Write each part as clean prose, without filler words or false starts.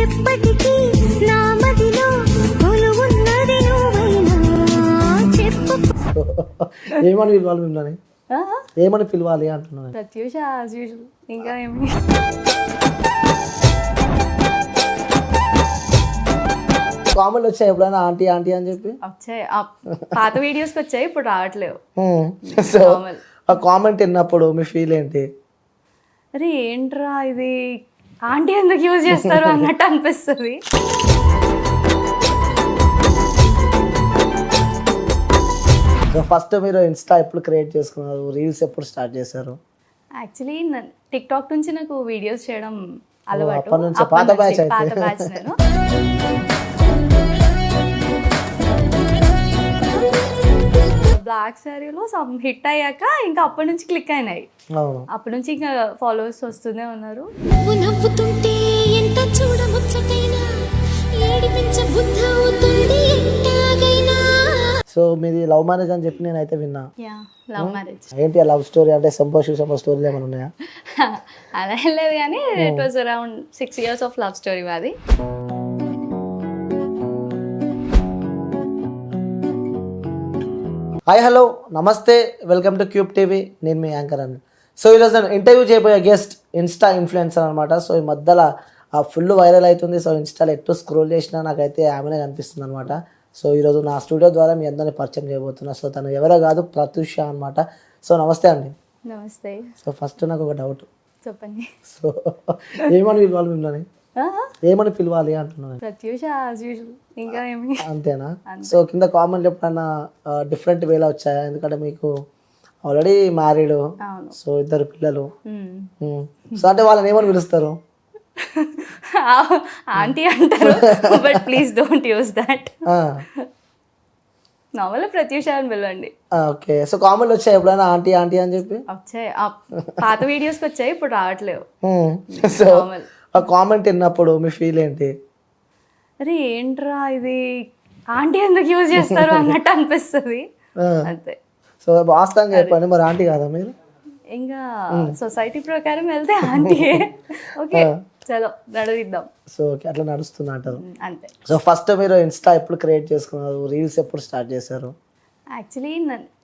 ఎప్పటికీ నా మదిలో కొలువున్నది నువ్వైనా చెప్పు. ఏమని పిలవాలి మిమ్మల్ని? ఏమని పిలవాలి అంటున్నాను. Pratyusha as usual. ఇంకా ఏమి కామెంట్ వచ్చాయి ఎప్పుడైనా ఆంటీ ఆంటీ అని చెప్పి? వచ్చాయి, పాత వీడియోస్కి వచ్చాయి, ఇప్పుడు రావట్లేవు. సో ఆ కామెంట్ విన్నప్పుడు మీ ఫీల్ ఏంటి? అరే ఏంట్రా ఇది, ఆంటీ ఎందుకు యూజ్ చేస్తారు అన్నట్టు అనిపిస్తుంది. సో ఫస్ట్ మీరు ఇన్స్టా ఎప్పుడు క్రియేట్ చేసుకున్నారు, రీల్స్ ఎప్పుడు స్టార్ట్ చేశారు? యాక్చువల్లీ టిక్ టాక్ నుంచి నాకు వీడియోస్ చేయడం అలవాటు. అప్పటి నుంచి పాత బ్యాచ్ అయితే. పాత బ్యాచ్ నేను. బ్లాక్ శారీలో సమ్ హిట్ అయ్యాక ఇంకా అప్పటి నుంచి క్లిక్ అయినాయి. అవును. అప్పటి నుంచి ఇంకా ఫాలోవర్స్ వస్తూనే ఉన్నారు. నువ్వు నవ్వుతుంటే ఎంత చూడముచ్చటైనా ఏడిపించ బుద్ధి అవుతుంది ఎట్టాగైనా. సో మీది లవ్ మ్యారేజ్ అని చెప్పి నేనైతే విన్నా. Yeah, love marriage. ఏంటి ఆ లవ్ స్టోరీ అంటే సంపో స్టోరీలు ఏమైనా ఉన్నాయా? అలా ఏం లేదు కానీ it was around 6 years of love story మాది. హాయ్ హలో నమస్తే, వెల్కమ్ టు క్యూబ్ టీవీ. నేను మీ యాంకర్ అని. సో ఈరోజు నేను ఇంటర్వ్యూ చేయబోయే గెస్ట్ ఇన్స్టా ఇన్ఫ్లుయెన్సర్ అనమాట. సో ఈ మధ్యలో ఫుల్ వైరల్ అవుతుంది. సో ఇన్స్టాలో ఎటు స్క్రోల్ చేసినా నాకైతే ఆమెనే కనిపిస్తుంది అనమాట. సో ఈరోజు నా స్టూడియో ద్వారా మీ అందరినీ పరిచయం చేయబోతున్నా. సో తను ఎవరో కాదు, ప్రత్యూష అనమాట. సో నమస్తే అండి. నమస్తే. సో ఫస్ట్ నాకు ఒక డౌట్. చెప్పండి. సో ఏమని పిలవాలి మిమ్మల్ని? ఏమని పిలవాలి అంటున్నాను. Pratyusha as usual. ఇంకా ఏమి అంతేనా? సో కింద కామెంట్లు ఎప్పుడైనా డిఫరెంట్ వేలో వచ్చాయా? ఎందుకంటే మీకు ఆల్రెడీ మ్యారీడ్, సో 2 పిల్లలు. సో అంటే వాళ్ళని ఏమని పిలుస్తారు? ఆంటీ అంటారు, but please don't use that. Normal Pratyusha అని పిలవండి. ఓకే. సో కామెంట్లు వచ్చాయి ఎప్పుడైనా ఆంటీ ఆంటీ అని చెప్పి? వచ్చాయి, పాత వీడియోస్కి వచ్చాయి, ఇప్పుడు రావట్లేవు. సో ఆ కామెంట్ విన్నప్పుడు మీ ఫీల్ ఏంటి? అరే ఏంట్రా ఇది, ఆంటీ ఎందుకు యూజ్ చేస్తారు అన్నట్టు అనిపిస్తుంది అంతే. సో వాస్తవంగా చెప్పండి, మరి ఆంటీ కాదా మీరు? ఇంకా సొసైటీ ప్రకారం వెళ్తే ఆంటీ. ఓకే చలో నడిద్దాం. సో ఓకే, అట్లా నడుస్తుంది అంటారు అంతే. సో ఫస్ట్ మీరు ఇన్స్టా ఎప్పుడు క్రియేట్ చేసుకున్నారు, రీల్స్ ఎప్పుడు స్టార్ట్ చేశారు? యాక్చువల్లీ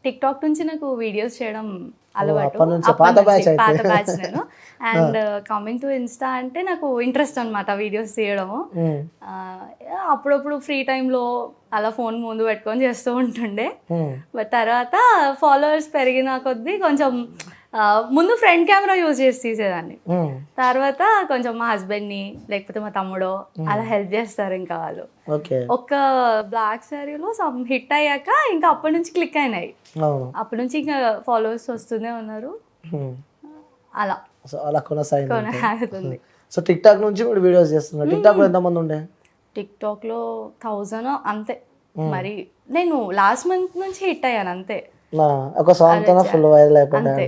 టిక్ టాక్ నుంచి నాకు వీడియోస్ చేయడం అలవాటు. అప్పటి నుంచి పాత బ్యాచ్ నేను. అండ్ కమింగ్ టు ఇన్స్టా అంటే నాకు ఇంట్రెస్ట్ అనమాట వీడియోస్ తీయడము. అప్పుడప్పుడు ఫ్రీ టైంలో అలా ఫోన్ ముందు పెట్టుకొని చేస్తూ ఉంటుండే. బట్ తర్వాత ఫాలోవర్స్ పెరిగిన కొద్దీ కొంచెం ముందు ఫ్రంట్ కెమెరా యూజ్ చేసి తీసేదాన్ని. తర్వాత కొంచెం మా హస్బెండ్ని లేకపోతే మా తమ్ముడో అలా హెల్ప్ చేస్తారు ఇంకా వాళ్ళు. ఒక్క బ్లాక్ శారీలో సమ్ హిట్ అయ్యాక ఇంకా అప్పటి నుంచి క్లిక్ అయినాయి. అప్పటి నుంచి ఇంకా ఫాలోవర్స్ వస్తూనే ఉన్నారు. అలా అలా కొనసాగుతుంది. సో టిక్ టాక్ నుంచి కూడా వీడియోస్ చేస్తున్నారు. టిక్ టాక్ లో ఎంతమంది ఉండే? టిక్ టాక్ లో 1000 అంతే. మరి నేను లాస్ట్ మంత్ నుంచి హిట్ అయ్యాను అంతే. ఒక సాంగ్ తో ఫుల్ వైరల్ అయిపోయింది.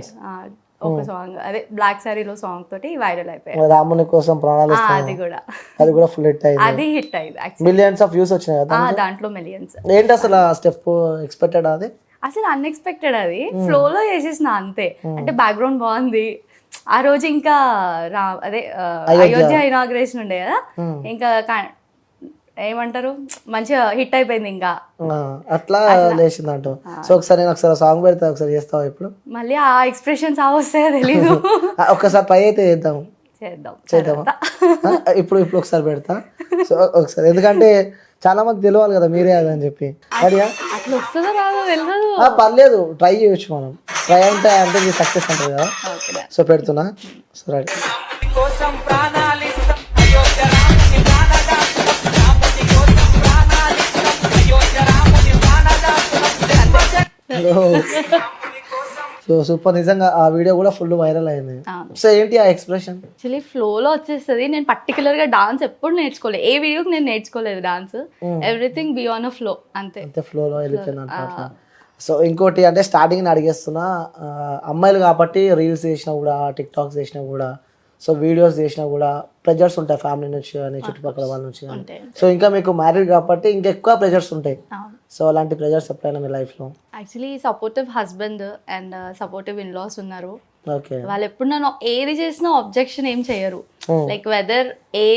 ఒక సాంగ్ అదే బ్లాక్ సారీలో సాంగ్ తోటి వైరల్ అయిపోయింది. రాముని కోసం ప్రాణాలు ఇస్తాను, అది కూడా ఫుల్ హిట్ అయింది. అది హిట్ అయింది. మిలియన్స్ ఆఫ్ వ్యూస్ వచ్చినాయి కదా దాంట్లో, మిలియన్స్. ఏంటి అసలు ఆ స్టెప్ ఎక్స్పెక్టెడ్? అది అసలు అన్ఎక్స్పెక్టెడ్. అది ఫ్లోలో చేసేసిన అంతే. అంటే బ్యాక్గ్రౌండ్ బాగుంది ఆ రోజు. ఇంకా అదే అయోధ్య ఇనాగ్రేషన్ ఉండే కదా, ఇంకా ఏమంటారు మంచిగా హిట్ అయిపోయింది. ఇంకా అట్లా లేచింది అంటూ. సో ఒకసారి నేను సాంగ్ పెడతా, ఒకసారి చేస్తావా ఇప్పుడు? మళ్ళీ ఆ ఎక్స్ప్రెషన్స్ వస్తాయో తెలీదు. ఒకసారి ట్రై అయితే చేద్దాం. చేద్దామా? ఇప్పుడు ఒకసారి పెడతా. సో ఒకసారి, ఎందుకంటే చాలా మంది తెలియాలి కదా మీరే అని చెప్పి. అట్లా వస్తుందో రాదో తెలియదు. పర్లేదు, ట్రై చేయొచ్చు మనం. ట్రై అంటే సక్సెస్ అంటారు కదా. సో పెడుతున్నా. So ready. సో సూపర్, నిజంగా ఆ వీడియో కూడా ఫుల్ వైరల్ అయింది. సో ఏంటి ఆ ఎక్స్ప్రెషన్? యాక్చువల్లీ ఫ్లోలో వచ్చేస్తుంది. నేను పర్టికులర్ గా డాన్స్ ఎప్పుడు నేర్చుకోలేదు, ఏ వీడియోకి నేను నేర్చుకోలేదు డాన్స్. ఎవ్రీథింగ్ బియాన్ అ ఫ్లో, అంతే ఫ్లోలో వెళ్ళిపోయింది. సో ఇంకోటి అంటే స్టార్టింగ్ అడిగేస్తున్నా, అమ్మాయిలు కాబట్టి రీల్స్ చేసినా కూడా, టిక్ టాక్స్ చేసినా కూడా, సో వీడియోస్ చేసినా కూడా ప్రెజర్స్ ఉంటాయి ఫ్యామిలీ నుంచి కానీ, చుట్టుపక్కల వాళ్ళ నుంచి కానీ. సో ఇంకా మీకు మ్యారీడ్ కాబట్టి ఇంకా ఎక్కువ ప్రెజర్స్ ఉంటాయి. సో అలాంటి ప్రెజర్స్ ఎప్పుడైనా మీ లైఫ్లో? Actually supportive husband and supportive in-laws ఉన్నారు. ఓకే. వాళ్ళు ఎప్పుడు నన్ను ఏది చేసినా అబ్జెక్షన్ ఏం చేయరు. లైక్ వెదర్ ఏ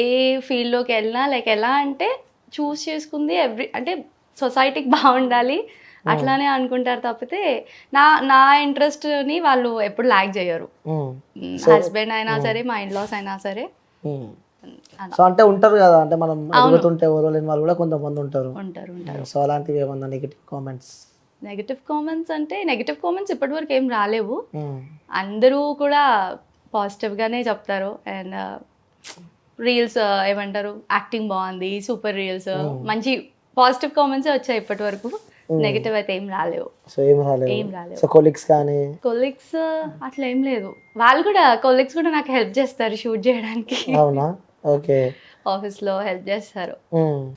ఫీల్డ్లోకి వెళ్ళినా లైక్ ఎలా అంటే చూస్ చేసుకుంది అంటే సొసైటీకి బాగుండాలి అట్లానే అనుకుంటారు తప్పితే నా ఇంట్రెస్ట్ని వాళ్ళు ఎప్పుడు ల్యాక్ చేయరు. హస్బెండ్ అయినా సరే మా ఇన్లాస్ అయినా సరే. సో అంటే ఉంటారు కదా, అంటే మనం అడుగుతుంటే ఎవరో లేని వాళ్ళు కూడా కొంతమంది ఉంటారు. ఉంటారు. సో అలాంటివి ఏమన్నా నెగిటివ్ కామెంట్స్? నెగిటివ్ కామెంట్స్ అంటే నెగిటివ్ కామెంట్స్ ఇప్పటివరకు ఏం రాలేవు. అందరూ కూడా పాజిటివ్గానే చెప్తారు. అండ్ రీల్స్ ఏమంటారు, యాక్టింగ్ బాగుంది, సూపర్ రీల్స్, మంచి పాజిటివ్ కామెంట్స్ వచ్చాయి ఇప్పటి వరకు. నెగిటివ్ అయితే ఏం రాలేవు. సో ఏం రాలేవు. సో కొలీగ్స్ కానీ కొలీగ్స్ అట్లా ఏం లేదు. వాళ్ళు కూడా కొలీగ్స్ కూడా నాకు హెల్ప్ చేస్తారు షూట్ చేయడానికి. అవునా? ఓకే. ఆఫీస్లో హెల్ప్ చేస్తారు.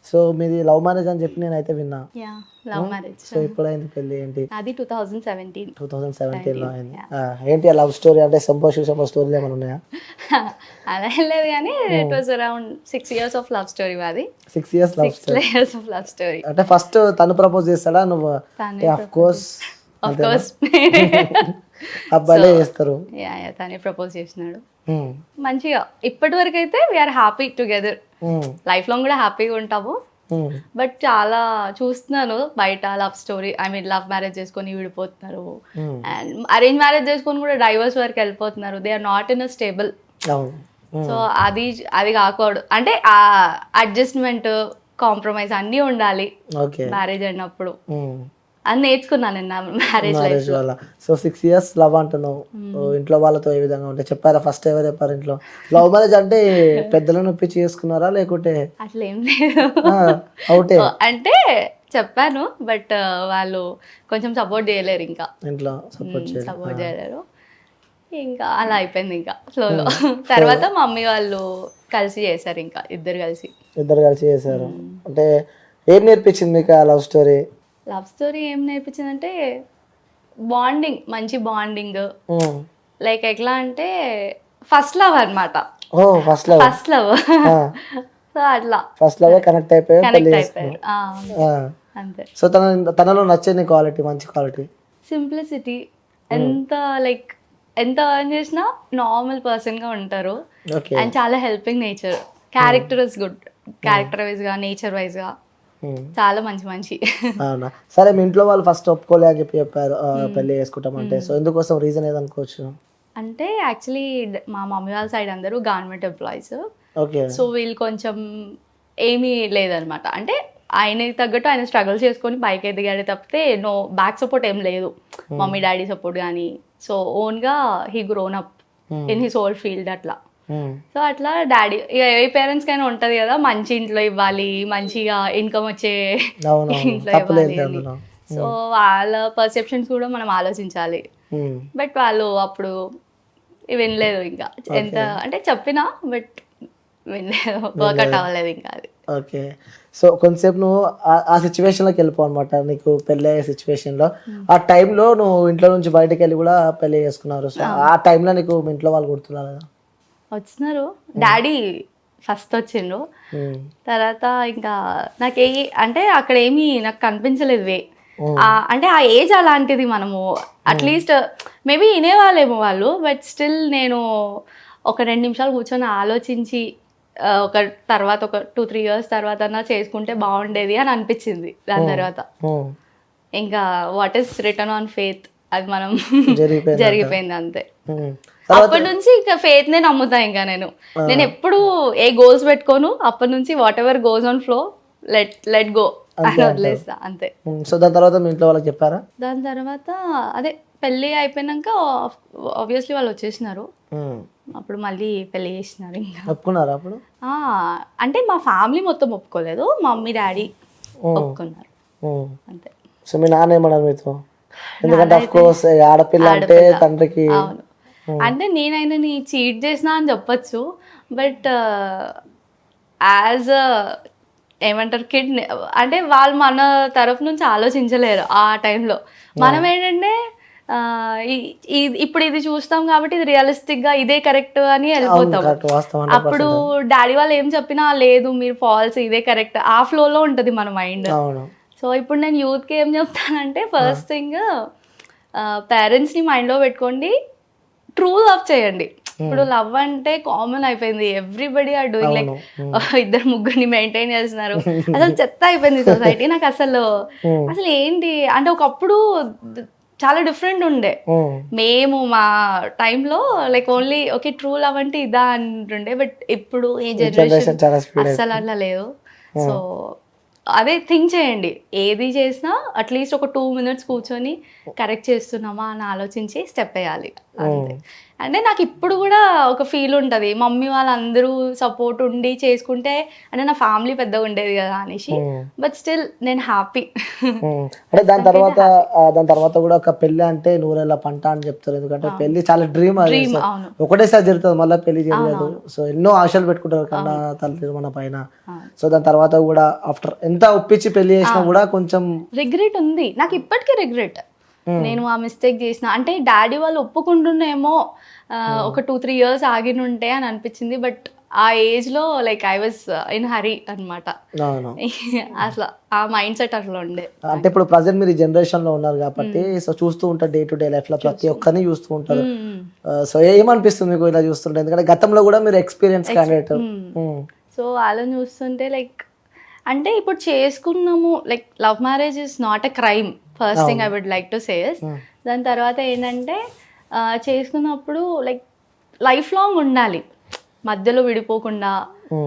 సో మీది లవ్ మ్యారేజ్ అని చెప్పి నేనైతే విన్నా. Love marriage. సో ఎప్పుడైంది పెళ్లి? ఏంటి? అది 2017. 2017లో అయింది. ఏంటి ఆ లవ్ స్టోరీ? అంటే సంభాషణ స్టోరీలు ఏమైనా ఉన్నాయా? అలా ఏం లేదు కానీ it was around 6 years of love story మాది. 6 years love story. 6 years of love story. అంటే ఫస్ట్ తను ప్రపోజ్ చేస్తాడా నువ్వు? ఆఫ్ కోర్స్ అబ్బాయిలే చేస్తారు. తనే ప్రపోజ్ చేసినాడు. మంచిగా ఇప్పటి వరకు అయితే we are happy together. Life long కూడా హ్యాపీగా ఉంటాము. బట్ చాలా చూస్తున్నాను బయట love story, I mean love marriage చేసుకొని విడిపోతున్నారు, అండ్ అరేంజ్ మ్యారేజ్ చేసుకొని కూడా డైవర్స్ వరకు వెళ్ళిపోతున్నారు. They are not in a stable. So అది కాకూడదు. అంటే ఆ అడ్జస్ట్మెంట్, కాంప్రమైజ్ అన్నీ ఉండాలి మ్యారేజ్ అయినప్పుడు. అది నేర్చుకున్నాను నేను నా మ్యారేజ్ వల్ల. సో 6 years లవ్ అంటున్నావు. ఇంట్లో వాళ్ళతో ఏ విధంగా ఉంటే చెప్పారా? ఫస్ట్ ఎవరు చెప్పారు ఇంట్లో? లవ్ మ్యారేజ్ అంటే పెద్దలను ఒప్పించి చేసుకున్నారా లేకుంటే? అట్లా ఏం లేదు. అవుటే అంటే చెప్పాను, బట్ వాళ్ళు కొంచెం సపోర్ట్ చేయలేరు. ఇంకా ఇంట్లో సపోర్ట్ చేయలేరు. ఇంకా అలా అయిపోయింది. ఇంకా ఫ్లోలో తర్వాత మమ్మీ వాళ్ళు కలిసి చేశారు. ఇంకా ఇద్దరు కలిసి చేశారు. అంటే ఏం నేర్పించింది మీకు ఆ లవ్ స్టోరీ? లవ్ స్టోరీ ఏం నేర్పించిందంటే బాండింగ్, మంచి బాండింగ్. లైక్ ఎట్లా అంటే ఫస్ట్ లవ్ అనమాట. First love. సో అట్లా ఫస్ట్ లవ్ కనెక్ట్ అయిపోయారు. అంతే. సో తనలో నచ్చింది క్వాలిటీ, మంచి క్వాలిటీ సింప్లిసిటీ. ఎంత ఎర్న్ చేసినా నార్మల్ పర్సన్ గా ఉంటారు. అండ్ చాలా helping nature. Character is good. Character wise గా, నేచర్ వైజ్ గా చాలా మంచి. అవునా? సరే, మీ ఇంట్లో వాళ్ళు ఫస్ట్ ఒప్పుకోలే అని చెప్పారు పెళ్లి చేసుకుంటామంటే. సో ఎందుకోసం, రీజన్ ఏదనుకోవచ్చు? అంటే యాక్చువల్లీ మా మమ్మీ వాళ్ళ సైడ్ అందరూ గవర్నమెంట్ ఎంప్లాయీస్. సో వీళ్ళు కొంచెం ఏమీ లేదనమాట. అంటే ఆయనకి తగ్గట్టు ఆయన స్ట్రగుల్ చేసుకొని పైకి ఎదిగాడే తప్పితే నో బ్యాక్ సపోర్ట్ ఏం లేదు, మమ్మీ డాడీ సపోర్ట్ కానీ. సో ఓన్గా he grown up in his old field అట్లా. సో అట్లా డాడీ, ఇక ఏ పేరెంట్స్ కైనా ఉంటది కదా, మంచి ఇంట్లో ఇవ్వాలి, మంచిగా ఇన్కమ్ వచ్చే ఇంట్లో ఇవ్వాలి అని. సో వాళ్ళ పర్సెప్షన్స్ కూడా మనం ఆలోచించాలి. బట్ వాళ్ళు అప్పుడు వినలేదు. ఇంకా ఎంత అంటే చెప్పినా బట్ వినలేదు, వర్కౌట్ అవ్వలేదు ఇంకా అది. ఓకే. సో కొంతసేపు నువ్వు ఆ సిచ్యువేషన్లోకి వెళ్ళిపోవు అనమాట. నీకు పెళ్ళి అయ్యే సిచ్యువేషన్లో ఆ టైంలో నువ్వు ఇంట్లో నుంచి బయటకు వెళ్ళి కూడా పెళ్ళి చేసుకున్నారు. సో ఆ టైంలో నీకు మీ ఇంట్లో వాళ్ళు గుర్తున్నారు కదా? వచ్చినారు. డాడీ ఫస్ట్ వచ్చిండ్రు. తర్వాత ఇంకా నాకు అంటే అక్కడ ఏమీ నాకు కనిపించలేదు వే. అంటే ఆ ఏజ్ అలాంటిది. మనము అట్లీస్ట్ మేబీ వినేవాళ్ళేమో వాళ్ళు, బట్ స్టిల్ నేను ఒక 2 నిమిషాలు కూర్చొని ఆలోచించి ఒక 2-3 years తర్వాత చేసుకుంటే బాగుండేది అని అనిపించింది. దాని తర్వాత ఇంకా what is return on faith, అది మనం జరిగిపోయింది అంతే. అప్పటి నుంచి ఇంకా ఫెయిత్ నే నమ్ముతా. ఇంకా నేను ఎప్పుడు ఏ గోల్స్ పెట్టుకోను. అప్పటి నుంచి what ever goes on flow, let go అని వదిలేస్తా అంతే. సో దాని తర్వాత మీ ఇంట్లో వాళ్ళకి చెప్పారా? దాని తర్వాత అదే పెళ్ళి అయిపోయినాక ఆబ్వియస్లీ వాళ్ళు వచ్చేసినారు. అప్పుడు మళ్ళీ పెళ్లి చేసినారు. ఇంకా ఒప్పుకున్నారా అప్పుడు? అంటే మా ఫ్యామిలీ మొత్తం ఒప్పుకోలేదు, మమ్మీ డాడీ ఒప్పుకున్నారు అంతే. సో మీ నాన్న ఏమన్నారు మీతో? ఎందుకంటే ఆఫ్ కోర్స్ ఆడపిల్ల అంటే తండ్రికి. అవును, అంటే నేనైనా నీ చీట్ చేసినా అని చెప్పచ్చు, బట్ యాజ్ ఏమంటారు కిడ్, అంటే వాళ్ళు మన తరఫు నుంచి ఆలోచించలేరు ఆ టైంలో. మనం ఏంటంటే ఇప్పుడు ఇది చూస్తాం కాబట్టి ఇది రియలిస్టిక్ గా ఇదే కరెక్ట్ అని వెళ్ళిపోతాం. అప్పుడు డాడీ వాళ్ళు ఏం చెప్పినా లేదు మీరు ఫాల్స్, ఇదే కరెక్ట్, ఆ ఫ్లోలో ఉంటది మన మైండ్. సో ఇప్పుడు నేను యూత్ కి ఏం చెప్తానంటే, ఫస్ట్ థింగ్ పేరెంట్స్ ని మైండ్ లో పెట్టుకోండి, ట్రూ లవ్ చేయండి. ఇప్పుడు లవ్ అంటే కామన్ అయిపోయింది, ఎవ్రీబడి ఆర్ డూయింగ్ లైక్ ఇద్దరు ముగ్గురిని మెయింటైన్ చేస్తున్నారు, అసలు చెత్త అయిపోయింది సొసైటీ. నాకు అసలు ఏంటి అంటే ఒకప్పుడు చాలా డిఫరెంట్ ఉండే. మేము మా టైంలో like only okay true love అంటే ఇదా అంటుండే, బట్ ఇప్పుడు ఈ జనరేషన్ అసలు అట్లా లేదు. సో అదే థింక్ చేయండి, ఏది చేసినా అట్లీస్ట్ ఒక 2 minutes కూర్చొని కరెక్ట్ చేస్తున్నామా అని ఆలోచించి స్టెప్ వేయాలి అంతే. అంటే నాకు ఇప్పుడు కూడా ఒక ఫీల్ ఉంటుంది, మమ్మీ వాళ్ళందరూ సపోర్ట్ ఉండి చేసుకుంటే అంటే నా ఫ్యామిలీ పెద్దగా ఉండేది కదా అనేసి, బట్ స్టిల్ నేను హ్యాపీ. అంటే దాని తర్వాత కూడా ఒక పెళ్లి అంటే నూరేళ్ళ పంట అని చెప్తారు, ఎందుకంటే పెళ్లి చాలా డ్రీమ్ అది. ఒకటేసారి జరుగుతుంది, మళ్ళీ పెళ్లి జరగదు. సో ఎన్నో ఆశలు పెట్టుకుంటారు కన్నా తల్లి మన పైన. సో దాని తర్వాత కూడా ఆఫ్టర్ ఎంత ఒప్పించి పెళ్లి చేసినా కూడా కొంచెం రిగ్రెట్ ఉంది నాకు ఇప్పటికీ. రిగ్రెట్, నేను ఆ మిస్టేక్ చేసిన అంటే డాడీ వాళ్ళు ఒప్పుకుంటున్నేమో ఒక 2-3 years ఆగినుంటే అని అనిపించింది, బట్ ఆ ఏజ్ లో like I was in hurry అనమాట. అట్లా ఆ మైండ్ సెట్ అట్లా ఉండే. అంటే ఇప్పుడు ప్రజెంట్ మీరు జనరేషన్ లో ఉన్నారు కాబట్టి సో చూస్తూ ఉంటారు డే టు డే లైఫ్ లో ప్రతి ఒక్కరిని చూస్తూ ఉంటారు. సో ఏమనిపిస్తుంది మీకు ఇలా చూస్తుంటే, ఎందుకంటే గతంలో కూడా మీరు ఎక్స్పీరియన్స్ క్యాండిడేట్. సో వాళ్ళని చూస్తుంటే లైక్ అంటే ఇప్పుడు చేసుకున్నాము, like love marriage is not a crime, first thing I would like to says. దాని తర్వాత ఏంటంటే చేసుకున్నప్పుడు లైక్ లైఫ్ లాంగ్ ఉండాలి, మధ్యలో విడిపోకుండా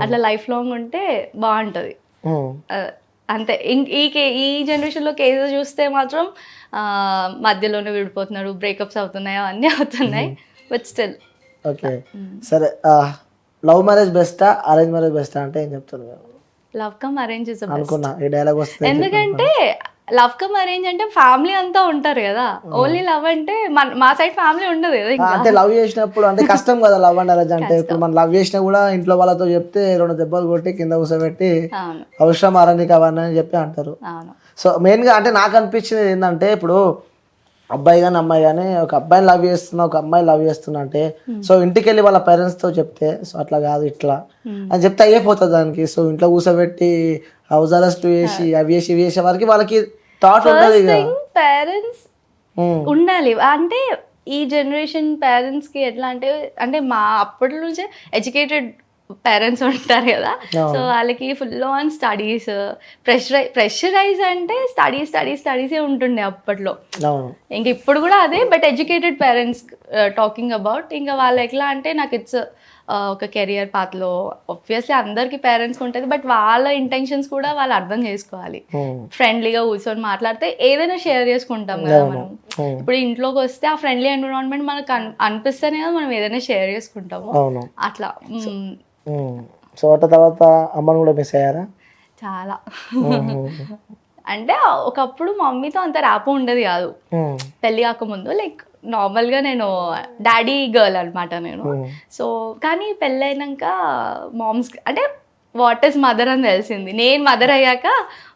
అట్లా లైఫ్ లాంగ్ ఉంటే బాగుంటుంది అంతే. ఈ జనరేషన్లో కేసెస్ చూస్తే మాత్రం మధ్యలోనే విడిపోతున్నాడు, బ్రేకప్స్ అవుతున్నాయి, అవన్నీ అవుతున్నాయి, బట్ స్టిల్. ఓకే సరే, లవ్ మ్యారేజ్ బెస్టా అరేంజ్ మ్యారేజ్ బెస్టా అంటే ఏం చెప్తారు? లవ్ కమ్ అరేంజ్ ఇస్ అనుకున్నా ఈ డైలాగ్ వస్తుంది, ఎందుకంటే లవ్ కమ్ అరేంజ్ అంటే ఫ్యామిలీ అంతా ఉంటారు కదా, ఓన్లీ లవ్ అంటే మా సైడ్ ఫ్యామిలీ ఉండదు కదా. అంటే లవ్ చేసినప్పుడు అంటే కష్టం కదా లవ్ అండ్ అరేంజ్ అంటే. ఇప్పుడు మనం లవ్ చేసినా కూడా ఇంట్లో వాళ్ళతో చెప్తే 2 దెబ్బలు కొట్టి కింద కూర్చోబెట్టి అవసరం అరణ్యకి అవన్నీ అని చెప్పి అంటారు. సో మెయిన్ గా అంటే నాకు అనిపించింది ఏంటంటే, ఇప్పుడు అబ్బాయి కానీ అమ్మాయి కానీ ఒక అబ్బాయిని లవ్ చేస్తున్నా ఒక అమ్మాయి లవ్ చేస్తున్నా అంటే సో ఇంటికి వెళ్ళి వాళ్ళ పేరెంట్స్ తో చెప్తే సో అట్లా కాదు ఇట్లా అని చెప్తే అయిపోతుంది దానికి. సో ఇంట్లో కూర్చోబెట్టి హౌస్ అరెస్ట్ చేసి అవి చేసి ఇవి చేసే వారికి వాళ్ళకి థాట్ ఉంటుంది. పేరెంట్స్ ఉండాలి అంటే ఈ జనరేషన్ పేరెంట్స్ కి ఎట్లా అంటే మా అప్పటి నుంచే ఎడ్యుకేటెడ్ పేరెంట్స్ ఉంటారు కదా, సో వాళ్ళకి ఫుల్ ఆన్ స్టడీస్, ప్రెషరైజ్ అంటే స్టడీసే ఉంటుండే అప్పట్లో. ఇంక ఇప్పుడు కూడా అదే, but educated parents talking about. ఇంకా వాళ్ళు ఎట్లా అంటే నాకు ఇట్స్ ఒక కెరియర్ పాత్లో ఆబ్వియస్లీ అందరికి పేరెంట్స్కి ఉంటుంది, బట్ వాళ్ళ ఇంటెన్షన్స్ కూడా వాళ్ళు అర్థం చేసుకోవాలి. ఫ్రెండ్లీగా కూర్చొని మాట్లాడితే ఏదైనా షేర్ చేసుకుంటాం కదా మనం. ఇప్పుడు ఇంట్లోకి వస్తే ఆ ఫ్రెండ్లీ ఎన్విరాన్మెంట్ మనకు అనిపిస్తేనే కదా మనం ఏదైనా షేర్ చేసుకుంటాము అట్లా. సో తర్వాత అమ్మను కూడా మిస్ అయ్యారా? చాలా. అంటే ఒకప్పుడు మమ్మీతో అంత ర్యాపో ఉండేది కాదు పెళ్ళి కాకముందు, లైక్ నార్మల్గా నేను డాడీ గర్ల్ అనమాట నేను. సో కానీ పెళ్ళైనాక మామ్స్ అంటే వాట్ ఈస్ మదర్ అని తెలిసింది. నేను మదర్ అయ్యాక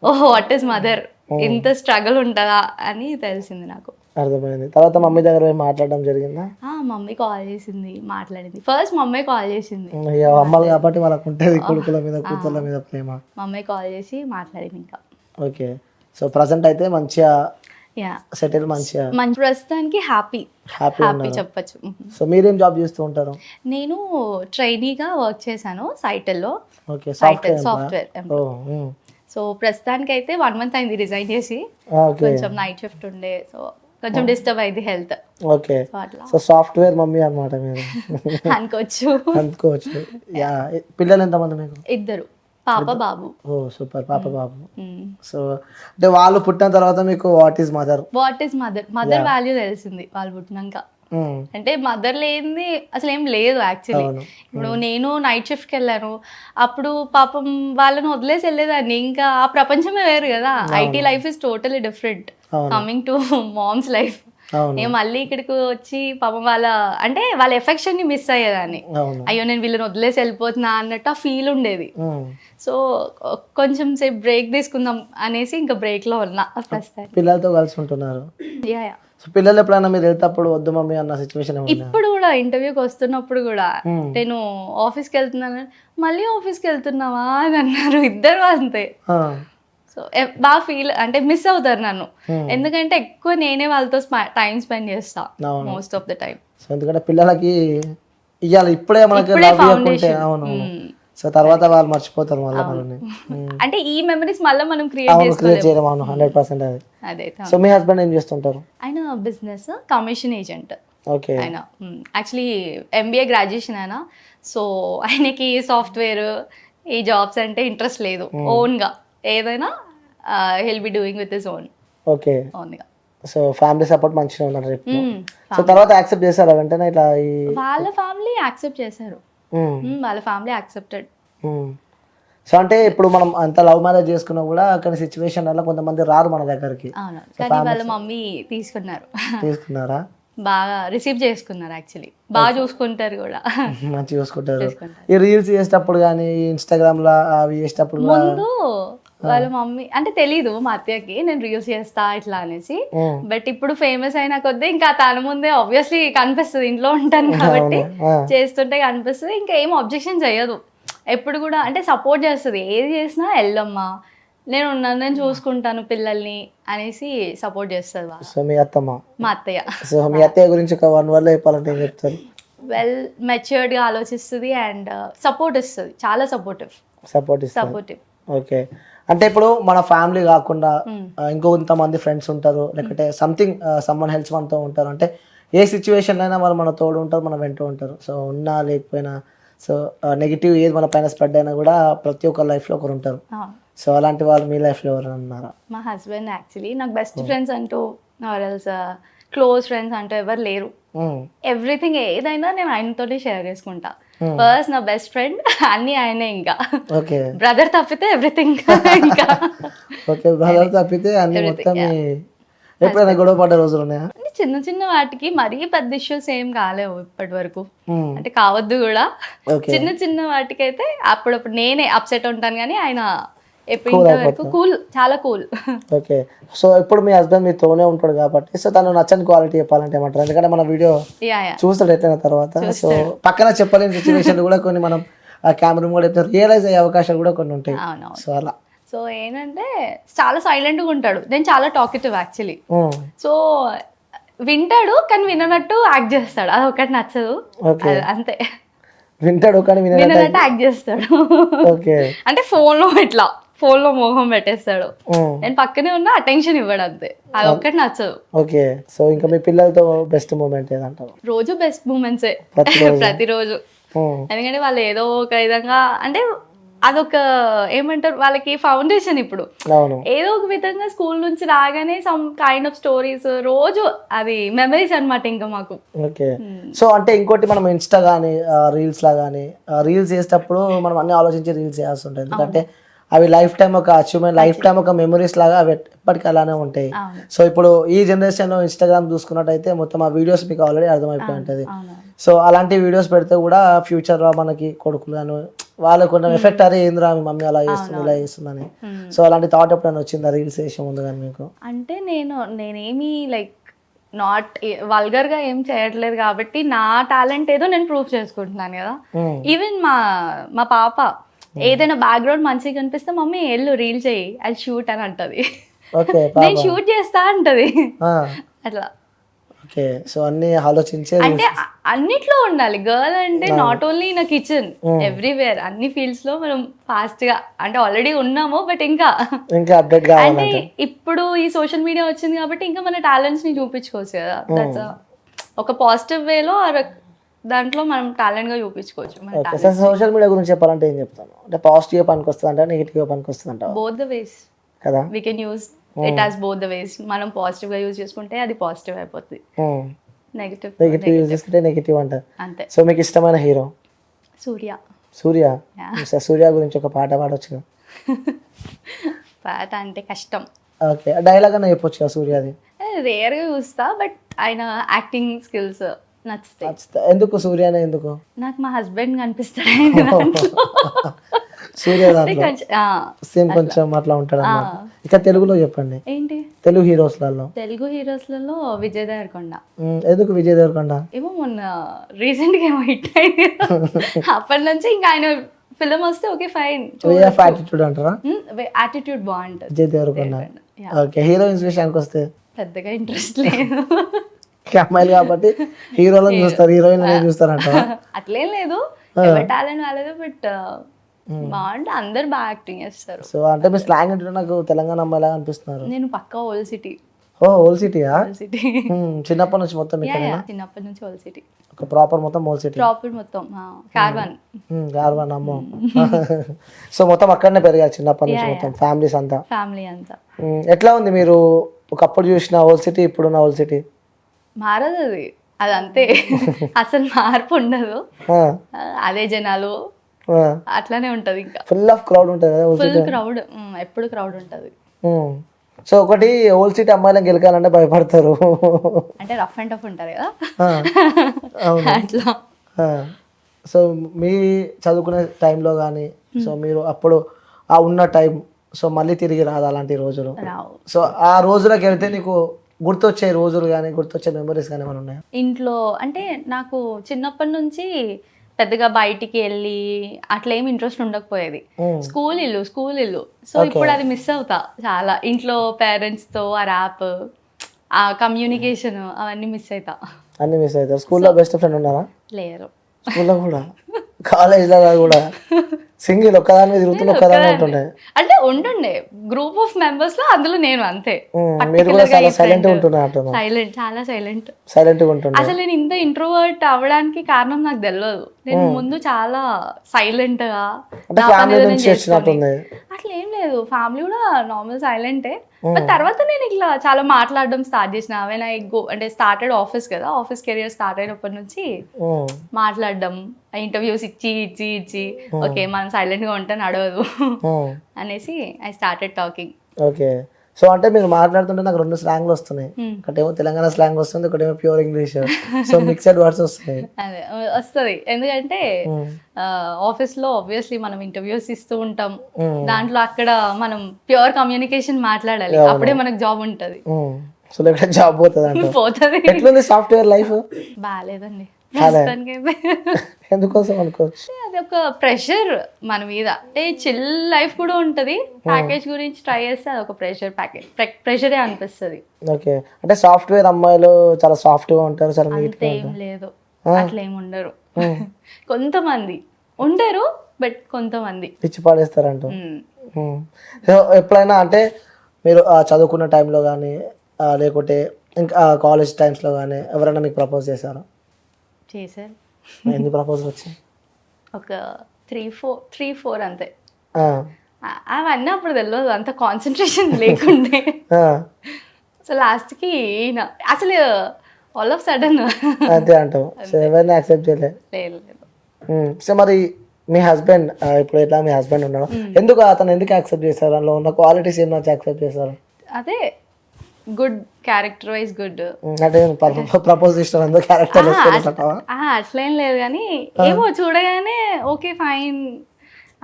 ఓహో వాట్ ఈస్ మదర్, ఇంత స్ట్రగుల్ ఉంటుందా అని తెలిసింది నాకు. అర్థమైంది. తర్వాత మమ్మీ దగ్గర మాట్లాడడం జరిగిందా? మమ్మీ కాల్ చేసింది, మాట్లాడింది. ఫస్ట్ మమ్మీ కాల్ చేసింది, అమ్మాయి కాబట్టి వాళ్ళకు ఉంటుంది కొడుకుల మీద కూతుర్ల మీద ప్రేమ. మమ్మీ కాల్ చేసి మాట్లాడింది ఇంకా. ఓకే, సో ప్రజెంట్ అయితే మంచిగా సెటిల్, మంచిగా ప్రస్తుతానికి హ్యాపీ చెప్పచ్చు. సో మీరేం జాబ్ చేస్తూ ఉంటారు? నేను ట్రైనీగా వర్క్ చేశాను సైటెల్లో, సాఫ్ట్వేర్. సో ప్రస్తుతానికి అయితే 1 month అయింది రిజైన్ చేసి. కొంచెం నైట్ షిఫ్ట్ ఉండే, సో కొంచెం డిస్టర్బ్ అయింది health. Okay, so software mummy అన్నమాట మీరు అనుకోవచ్చు. పిల్లలు ఎంతమంది మీకు? 2, పాప బాబు. ఓ సూపర్, పాప బాబు. సో అంటే వాళ్ళు పుట్టిన తర్వాత మీకు what is mother mother value తెలిసింది వాళ్ళు పుట్టినాక. అంటే మదర్ లేనిది అసలు ఏం లేదు యాక్చువల్లీ. ఇప్పుడు నేను నైట్ షిఫ్ట్కి వెళ్ళాను, అప్పుడు పాపం వాళ్ళని వదిలేసి వెళ్ళేదాన్ని, ఇంకా ఆ ప్రపంచమే వేరు కదా. IT life is totally different coming to mom's life. నేను మళ్ళీ ఇక్కడికి వచ్చి పాపం వాళ్ళ ఎఫెక్షన్ ని మిస్ అయ్యేదాన్ని. అయ్యో నేను వీళ్ళని వదిలేసి వెళ్ళిపోతున్నా అన్నట్టు ఆ ఫీల్ ఉండేది. సో కొంచెం సేపు బ్రేక్ తీసుకుందాం అనేసి ఇంకా బ్రేక్ లో ఉన్నా ప్రస్తుతానికి. పిల్లలతో కలిసి ఉంటున్నారు. పిల్లలు ఎప్పుడైనా మీరు వెళ్తేప్పుడు వద్దు మమ్మీ అన్న సిచ్యువేషన్? ఇప్పుడు కూడా ఇంటర్వ్యూకి వస్తున్నప్పుడు కూడా నేను ఆఫీస్కి వెళ్తున్నాను, మళ్ళీ ఆఫీస్కి వెళ్తున్నావా అని అన్నారు, ఇద్దరు అంతే. సో బాగా ఫీల్ అంటే మిస్ అవుతారు నన్ను, ఎందుకంటే ఎక్కువ నేనే వాళ్ళతో టైం స్పెండ్ చేస్తా most of the time. So ఎందుకంటే పిల్లలకి ఇవ్వాలి ఇప్పుడే మనకి ఇప్పుడే love ఇవ్వకుంటే foundation. అవును సో తర్వాత వాళ్ళు మర్చిపోతారు మళ్ళీ మనల్ని. అంటే ఈ మెమరీస్ మళ్ళీ మనం క్రియేట్ అవును క్రియేట్ చేసుకోలేము. చేయడం అవును 100% అది. అదే సో మీ హస్బెండ్ ఏం చేస్తుంటారు? ఆయన బిజినెస్ కమిషన్ ఏజెంట్. ఓకే ఆయన యాక్చువల్లీ MBA గ్రాడ్యుయేషన్ ఆయన. సో ఆయనకి సాఫ్ట్వేర్ ఈ జాబ్స్ అంటే ఇంట్రెస్ట్ లేదు, ఓన్గా ఏదైనా he'll be doing with his okay. ఓన్గా. సో ఫ్యామిలీ సపోర్ట్ మంచిగా ఉన్నారు రేపు. సో తర్వాత యాక్సెప్ట్ చేశారా వెంటనే ఇట్లా వాళ్ళ ఫ్యామిలీ యాక్సెప్ట్ చేశారు, వాళ్ళ ఫ్యామిలీ యాక్సెప్టెడ్. సో అంటే ఇప్పుడు మనం అంత లవ్ మ్యారేజ్ చేసుకున్నా కూడా అక్కడ సిచ్యువేషన్ వల్ల కొంతమంది రారు మన దగ్గరికి. అవును, కానీ వాళ్ళ మమ్మీ తీసుకున్నారు. తీసుకున్నారా? బాగా రిసీవ్ చేసుకున్నారు యాక్చువల్లీ, బాగా చూసుకుంటారు కూడా. మంచిగా చూసుకుంటారు. ఈ రీల్స్ చేసేటప్పుడు కానీ ఇన్స్టాగ్రామ్ లో అవి చేసేటప్పుడు ముందు వాళ్ళ మమ్మీ అంటే తెలీదు మా అత్తయ్యకి నేను రీల్స్ చేస్తా ఇట్లా అనేసి. బట్ ఇప్పుడు ఫేమస్ అయిన కొద్దీ ఇంకా తన ముందే ఆబ్వియస్లీ కనిపిస్తుంది, ఇంట్లో ఉంటాను కాబట్టి చేస్తుంటే కనిపిస్తుంది. ఇంకా ఏం అబ్జెక్షన్ చేయదు ఎప్పుడు కూడా, అంటే సపోర్ట్ చేస్తుంది. ఏది చేసినా వెళ్ళమ్మా నేను ఉన్నాను, నేను చూసుకుంటాను పిల్లల్ని అనేసి సపోర్ట్ చేస్తుంది. సో మీ అత్తమ్మ మా అత్తయ్య. సో మీ అత్తయ్య గురించి ఒక 1 word లో చెప్పాలంటే ఏం చెప్తారు? వెల్ మెచ్యూర్డ్గా ఆలోచిస్తుంది అండ్ సపోర్ట్ ఇస్తుంది, చాలా సపోర్టివ్. Supportive okay. అంటే ఇప్పుడు మన ఫ్యామిలీ కాకుండా ఇంకొంతమంది ఫ్రెండ్స్ ఉంటారు, లేకపోతే సంథింగ్ సమ్మన్ హెల్ప్స్ మనతో ఉంటారు. అంటే ఏ సిచ్యువేషన్ అయినా వాళ్ళు మన తోడు ఉంటారు, మన వెంట ఉంటారు. సో ఉన్నా లేకపోయినా సో నెగిటివ్ ఏది మన పైన స్ప్రెడ్ అయినా కూడా ప్రతి ఒక్క లైఫ్లో ఒకరు ఉంటారు. సో అలాంటి వాళ్ళు మీ లైఫ్లో ఎవరైనా ఉన్నారా? మా హస్బెండ్ యాక్చువల్లీ నాకు బెస్ట్ ఫ్రెండ్స్ అంటూ ఆర్ఎల్స్ క్లోజ్ ఫ్రెండ్స్ అంటూ ఎవరు లేరు. ఎవ్రీథింగ్ ఏదైనా నేను ఆయనతోటి షేర్ చేసుకుంటా. ఫస్ట్ నా బెస్ట్ ఫ్రెండ్ అన్ని ఆయనే, ఇంకా బ్రదర్ తప్పితే ఎవ్రీథింగ్. ఇంకా బ్రదర్ తప్పితే అన్ని మొత్తం. ఎప్పుడైనా గొడవ పడ్డ రోజులు ఉన్నాయా? అంటే చిన్న చిన్న వాటికి మరీ పెద్ద ఇష్యూస్ ఏం కాలేవు ఇప్పటి వరకు, అంటే కావద్దు కూడా. చిన్న చిన్న వాటికి అయితే అప్పుడప్పుడు నేనే అప్సెట్ ఉంటాను, కానీ ఆయన ఎప్పుడు వరకు కూల్, చాలా కూల్. ఓకే. సో ఇప్పుడు మీ హస్బెండ్ మీతోనే ఉంటాడు కాబట్టి సో తను నచ్చని క్వాలిటీ చెప్పాలంటే ఏమంటారు? ఎందుకంటే మన వీడియో చూస్తాడు ఎట్లయిన తర్వాత. సో పక్కన చెప్పలేని సిచ్యువేషన్ కూడా కొన్ని మనం కెమెరా కూడా రియలైజ్ అయ్యే అవకాశాలు కూడా కొన్ని ఉంటాయి. సో అలా సో ఏంటంటే చాలా సైలెంట్గా ఉంటాడు, నేను చాలా టాకిటివ్ యాక్చువల్లీ. సో వింటాడు కానీ విననట్టు యాక్ట్ చేస్తాడు, అది ఒకటి నచ్చదు అంతే. వింటాడు కానీ విననట్టు యాక్ట్ చేస్తాడు. అంటే ఫోన్ లో మోహం పెట్టేస్తాడు, నేను పక్కనే ఉన్నా అటెన్షన్ ఇవ్వడు అంతే, అది ఒక్కటి నచ్చదు. ఓకే. సో ఇంకా మీ పిల్లలతో బెస్ట్ మూమెంట్ ఏదంటారు? రోజు బెస్ట్ మూమెంట్సే ప్రతిరోజు. ఎందుకంటే వాళ్ళు ఏదో ఒక విధంగా అంటే అదొక ఏమంటారు వాళ్ళకి ఫౌండేషన్. ఇప్పుడు ఏదో ఒక విధంగా స్కూల్ నుంచి రాగానే సమ్ కైండ్ ఆఫ్ స్టోరీస్ రోజు అది మెమరీస్ అన్నమాట ఇంకా మాకు. ఓకే. సో అంటే ఇంకోటి మనం ఇన్స్టా కానీ రీల్స్ లా కానీ రీల్స్ చేసేటప్పుడు మనం అన్ని ఆలోచించి రీల్స్ చేయాల్సి ఉంటుంది, ఎందుకంటే అవి లైఫ్ టైం ఒక అచీవ్మెంట్, లైఫ్ టైం ఒక మెమరీస్ లాగా అవి ఎప్పటికీ అలానే ఉంటాయి. సో ఇప్పుడు ఈ జనరేషన్లో ఇన్స్టాగ్రామ్ చూసుకున్నట్టయితే మొత్తం ఆ వీడియోస్ మీకు ఆల్రెడీ అర్థమైపోయి ఉంటుంది. సో అలాంటి వీడియోస్ పెడితే కూడా ఫ్యూచర్లో మనకి కొడుకులు కానీ వాళ్ళకు కొంచెం ఎఫెక్ట్ అరే ఏంద్రా మీ మమ్మీ అలా చేస్తుంది ఇలా చేస్తుందని. సో అలాంటి థాట్ ఎప్పుడైనా వచ్చిందా రీల్స్ చేసే ముందు కానీ మీకు? అంటే నేనేమి లైక్ నాట్ వల్గర్గా ఏం చేయట్లేదు కాబట్టి నా టాలెంట్ ఏదో నేను ప్రూవ్ చేసుకుంటున్నాను కదా. ఈవెన్ మా పాప ఏదైనా బ్యాక్గ్రౌండ్ మంచిగా కనిపిస్తే మమ్మీ ఎల్లు రీల్ చేయి అది షూట్ అని అంటది, నేను షూట్ చేస్తా అంటది అట్లా. ఓకే. సో అన్ని ఆలోచించే అంటే అన్నిట్లో ఉండాలి గర్ల్ అంటే, not only in kitchen, everywhere అన్ని ఫీల్డ్స్ లో మనం ఫాస్ట్ గా అంటే ఆల్రెడీ ఉన్నాము బట్ ఇంకా అప్డేట్ అంటే ఇప్పుడు ఈ సోషల్ మీడియా వచ్చింది కాబట్టి ఇంకా మన టాలెంట్స్ ని చూపించుకోవచ్చు కదా. దట్స్ ఒక పాజిటివ్ వేలో దాంట్లో మనం టాలెంట్ గా చూపించుకోవచ్చు. సోషల్ మీడియా గురించి చెప్పాలంటే ఏం చెప్తాను అంటే పాజిటివ్ పనికి వస్తుంది అంటే నెగిటివ్ పనికి వస్తుంది అంట? బోత్ ద వేస్ కదా, we can use it has both the ways. మనం పాజిటివ్ గా యూజ్ చేసుకుంటే అది పాజిటివ్ అయిపోతుంది, నెగిటివ్ యూజ్ చేసుకుంటే నెగిటివ్ అంటారు అంతే. సో మీకు ఇష్టమైన హీరో? సూర్య గురించి ఒక పాట పాడొచ్చు. పాట అంటే కష్టం. ఓకే. డైలాగ్ అన్న చెప్పొచ్చు కదా సూర్యది? రేర్ గా చూస్తా బట్ ఆయన యాక్టింగ్ స్కిల్స్ నచ్చుతాయి. ఎందుకు సూర్యనే ఎందుకు? నాకు మా హస్బెండ్ కనిపిస్తాడు సూర్య సేమ్ కొంచెం అట్లా ఉంటాడు అన్నమాట. ఇక తెలుగులో చెప్పండి. ఏంటి తెలుగు హీరోస్లలో? తెలుగు హీరోస్లలో విజయ్ దేవరకొండ. ఎందుకు విజయ్ దేవరకొండ? ఏమో మొన్న రీసెంట్ గా ఏమో హిట్ అయింది అప్పటి నుంచి ఇంకా ఆయన ఫిలిం వస్తే okay fine, way of attitude అంటారా? యాటిట్యూడ్ బాగుంటది. విజయ్ దేవరకొండ. ఓకే, హీరోయిన్స్ విషయానికి వస్తే పెద్దగా ఇంట్రెస్ట్ లేదు. అమ్మాయిలు కాబట్టి హీరోలను చూస్తారు, హీరోయిన్ చూస్తారంట. అట్లేం లేదు, ఎవరి టాలెంట్ వాళ్ళదు. బట్ బాగుంటే అందరు బాగా యాక్టింగ్ చేస్తారు. సో అంటే మీ స్లాంగ్ అంటే నాకు తెలంగాణ అమ్మాయిలా అనిపిస్తున్నారు. నేను పక్కా ఓల్డ్ సిటీ. ఓ ఓల్డ్ సిటీయా? సిటీ చిన్నప్పటి నుంచి మొత్తం ఇక్కడ చిన్నప్పటి నుంచి ఓల్డ్ సిటీ. ఒక ప్రాపర్ మొత్తం ఓల్డ్ సిటీ. ప్రాపర్ మొత్తం కార్వాన్. కార్వాన్ అమ్మో. సో మొత్తం అక్కడనే పెరిగారు చిన్నప్పటి నుంచి మొత్తం ఫ్యామిలీస్ అంతా? ఫ్యామిలీ అంతా. ఎట్లా ఉంది మీరు ఒకప్పుడు చూసిన ఓల్డ్ సిటీ ఇప్పుడున్న ఓల్డ్ సిటీ? మారదు అది, అది అంతే. అసలు మార్పు ఉండదు, అదే జనాలు అట్లానే ఉంటది. ఇంకా ఫుల్ ఆఫ్ క్రౌడ్ ఉంటుంది కదా? ఫుల్ క్రౌడ్, ఎప్పుడు క్రౌడ్ ఉంటది. సో ఒకటి ఓల్డ్ సిటీ అమ్మాయిలను గెలకాలంటే భయపడతారు, అంటే రఫ్ అండ్ టఫ్ ఉంటారు కదా అట్లా. సో మీ చదువుకునే టైంలో కానీ, సో మీరు అప్పుడు ఆ ఉన్న టైం సో మళ్ళీ తిరిగి రాదు అలాంటి రోజులు? సో ఆ రోజులకు వెళ్తే నీకు గుర్తొచ్చే రోజులు కానీ గుర్తొచ్చే మెమరీస్ కానీ ఏమైనా ఉన్నాయా? ఇంట్లో అంటే నాకు చిన్నప్పటి నుంచి పెద్దగా బయటికి వెళ్ళి అట్లా ఏమి ఇంట్రెస్ట్ ఉండకపోయేది. స్కూల్ ఇల్లు. సో ఇప్పుడు అది మిస్ అవుతా చాలా. ఇంట్లో పేరెంట్స్ తో ఆ ర్యాప్, ఆ కమ్యూనికేషన్ అవన్నీ మిస్ అవుతా. అన్ని మిస్ అవుతారు. స్కూల్లో బెస్ట్ ఫ్రెండ్ ఉన్నారా? లేరు. స్కూల్లో కూడా కాలేజ్లో కూడా సింగిల్ ఒక్కదాని తిరుగుతున్న ఒక్కదాని ఉంటుండే? అంటే ఉంటుండే గ్రూప్ ఆఫ్ మెంబర్స్ లో, అందులో నేను అంతే. మీరు కూడా చాలా సైలెంట్ ఉంటున్నారు? సైలెంట్, చాలా సైలెంట్ ఉంటుండే. అసలు నేను ఇంత ఇంట్రోవర్ట్ అవ్వడానికి కారణం నాకు తెలియదు. నేను ముందు చాలా సైలెంట్ గా, అట్లా ఏం లేదు. ఫ్యామిలీ కూడా నార్మల్ సైలెంటే. బట్ తర్వాత నేను ఇట్లా చాలా మాట్లాడడం స్టార్ట్ చేసిన. వెన్ ఐ గో అంటే స్టార్టెడ్ ఆఫీస్ కదా, ఆఫీస్ కెరియర్ స్టార్ట్ అయినప్పటి నుంచి మాట్లాడడం, ఇంటర్వ్యూస్ ఇచ్చి ఓకే మనం సైలెంట్ గా ఉంటే నడవదు అనేసి I started talking. Okay, so అంటే మీరు మాట్లాడుతుంటే నాకు రెండు స్లాంగ్లు వస్తున్నాయి. ఒకటేమో తెలంగాణ స్లాంగ్ వస్తుంది, ఒకటేమో pure English. So mixed words వస్తున్నాయి. అదే వస్తుంది, ఎందుకంటే ఆఫీస్ లో ఆబ్వియస్లీ మనం ఇంటర్వ్యూస్ ఇస్తూ ఉంటాం. దాంట్లో అక్కడ మనం ప్యూర్ కమ్యూనికేషన్ మాట్లాడాలి, అప్పుడే మనకు జాబ్ ఉంటది. సో లేకపోతే జాబ్ పోతుంది. ఎట్లుంది సాఫ్ట్వేర్ లైఫ్? బాగాలేదండి. ఎందుకోసం అనుకోవచ్చు? అది ఒక ప్రెషర్ మన మీద. అంటే చిల్ లైఫ్ కూడా ఉంటది, ప్యాకేజ్ గురించి ట్రై చేస్తే అది ఒక ప్రెషరే అనిపిస్తుంది. ఓకే, అంటే సాఫ్ట్వేర్ అమ్మాయిలు చాలా సాఫ్ట్ గా ఉంటారు, చాలా నీట్ గా ఏం లేదు, అట్లా ఏమి ఉండరు. కొంతమంది ఉండరు, బట్ కొంతమంది పిచ్చి పాడేస్తారంట. సో ఎప్పుడైనా అంటే మీరు చదువుకున్న టైంలో కానీ లేకుంటే ఇంకా కాలేజ్ టైమ్స్లో కానీ ఎవరైనా మీకు ప్రపోజ్ చేశారా? చేశారు. ఎన్ని ప్రపోజల్ వచ్చాయి? ఒక 3-4 అంతే. అవన్నీ అప్పుడు తెలియదు, అంత కాన్సన్ట్రేషన్ లేకుండే. సో లాస్ట్కి అసలు ఆల్ ఆఫ్ సడన్ అదే అంటావు. సో ఎవరిని యాక్సెప్ట్ చేయలేదు. సో మరి మీ హస్బెండ్ ఇప్పుడు ఎట్లా మీ హస్బెండ్ ఉన్నాడు, ఎందుకు అతను ఎందుకు యాక్సెప్ట్ చేశారు? అందులో ఉన్న క్వాలిటీస్ ఏం నచ్చి యాక్సెప్ట్ చేశారు? అదే గుడ్, క్యారెక్టర్ వైజ్ గుడ్. అంటే ప్రపోజ్ చేసిన క్యారెక్టర్ అట్లేం లేదు కానీ ఏమో చూడగానే ఓకే ఫైన్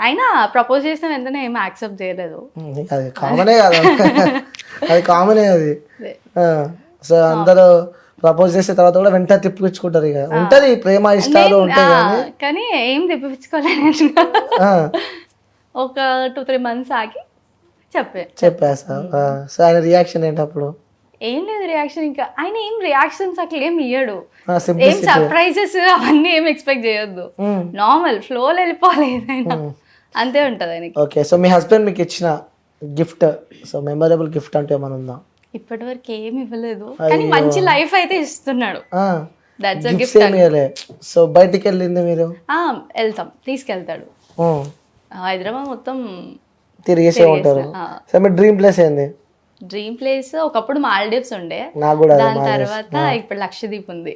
అయినా ప్రపోజ్ చేసిన వెంటనే ఏమో యాక్సెప్ట్ చేయలేదు. అది కామనే కదా, అది కామనే అది. సో అందరూ ప్రపోజ్ చేసిన తర్వాత కూడా వెంటనే తిప్పించుకుంటారు. ఇక ఉంటది ప్రేమ ఇష్టాలు ఉంటాయి కానీ ఏం తిప్పించుకోలేదు. ఒక 2-3 months ఆగి చెప్పేసా. సో ఆయన రియాక్షన్ ఏంటి అప్పుడు? ఏం లేదు రియాక్షన్, ఇంకా ఆయన ఏం రియాక్షన్స్ అట్లా ఏం ఇయ్యడు, ఏం సర్ప్రైజెస్ అవన్నీ ఏం ఎక్స్పెక్ట్ చేయొద్దు, నార్మల్ ఫ్లోలో వెళ్ళిపోవాలి ఏదైనా, అంతే ఉంటది ఆయనకి. ఓకే, సో మీ హస్బెండ్ మీకు ఇచ్చిన గిఫ్ట్, సో మెమరబుల్ గిఫ్ట్ అంటే ఏమైనా ఉందా? ఇప్పటి వరకు ఏమి ఇవ్వలేదు, కానీ మంచి లైఫ్ అయితే ఇస్తున్నాడు. That's a gift. సో బయటికి వెళ్ళింది మీరు? వెళ్తాం, తీసుకెళ్తాడు. హైదరాబాద్ మొత్తం తిరిగేసే ఉంటారు. సో మీ డ్రీమ్ ప్లేస్ ఏంది? డ్రీమ్ ప్లేస్ ఒకప్పుడు మాల్దీవ్స్ ఉండే, దాని తర్వాత ఇప్పుడు లక్షద్వీప్ ఉంది.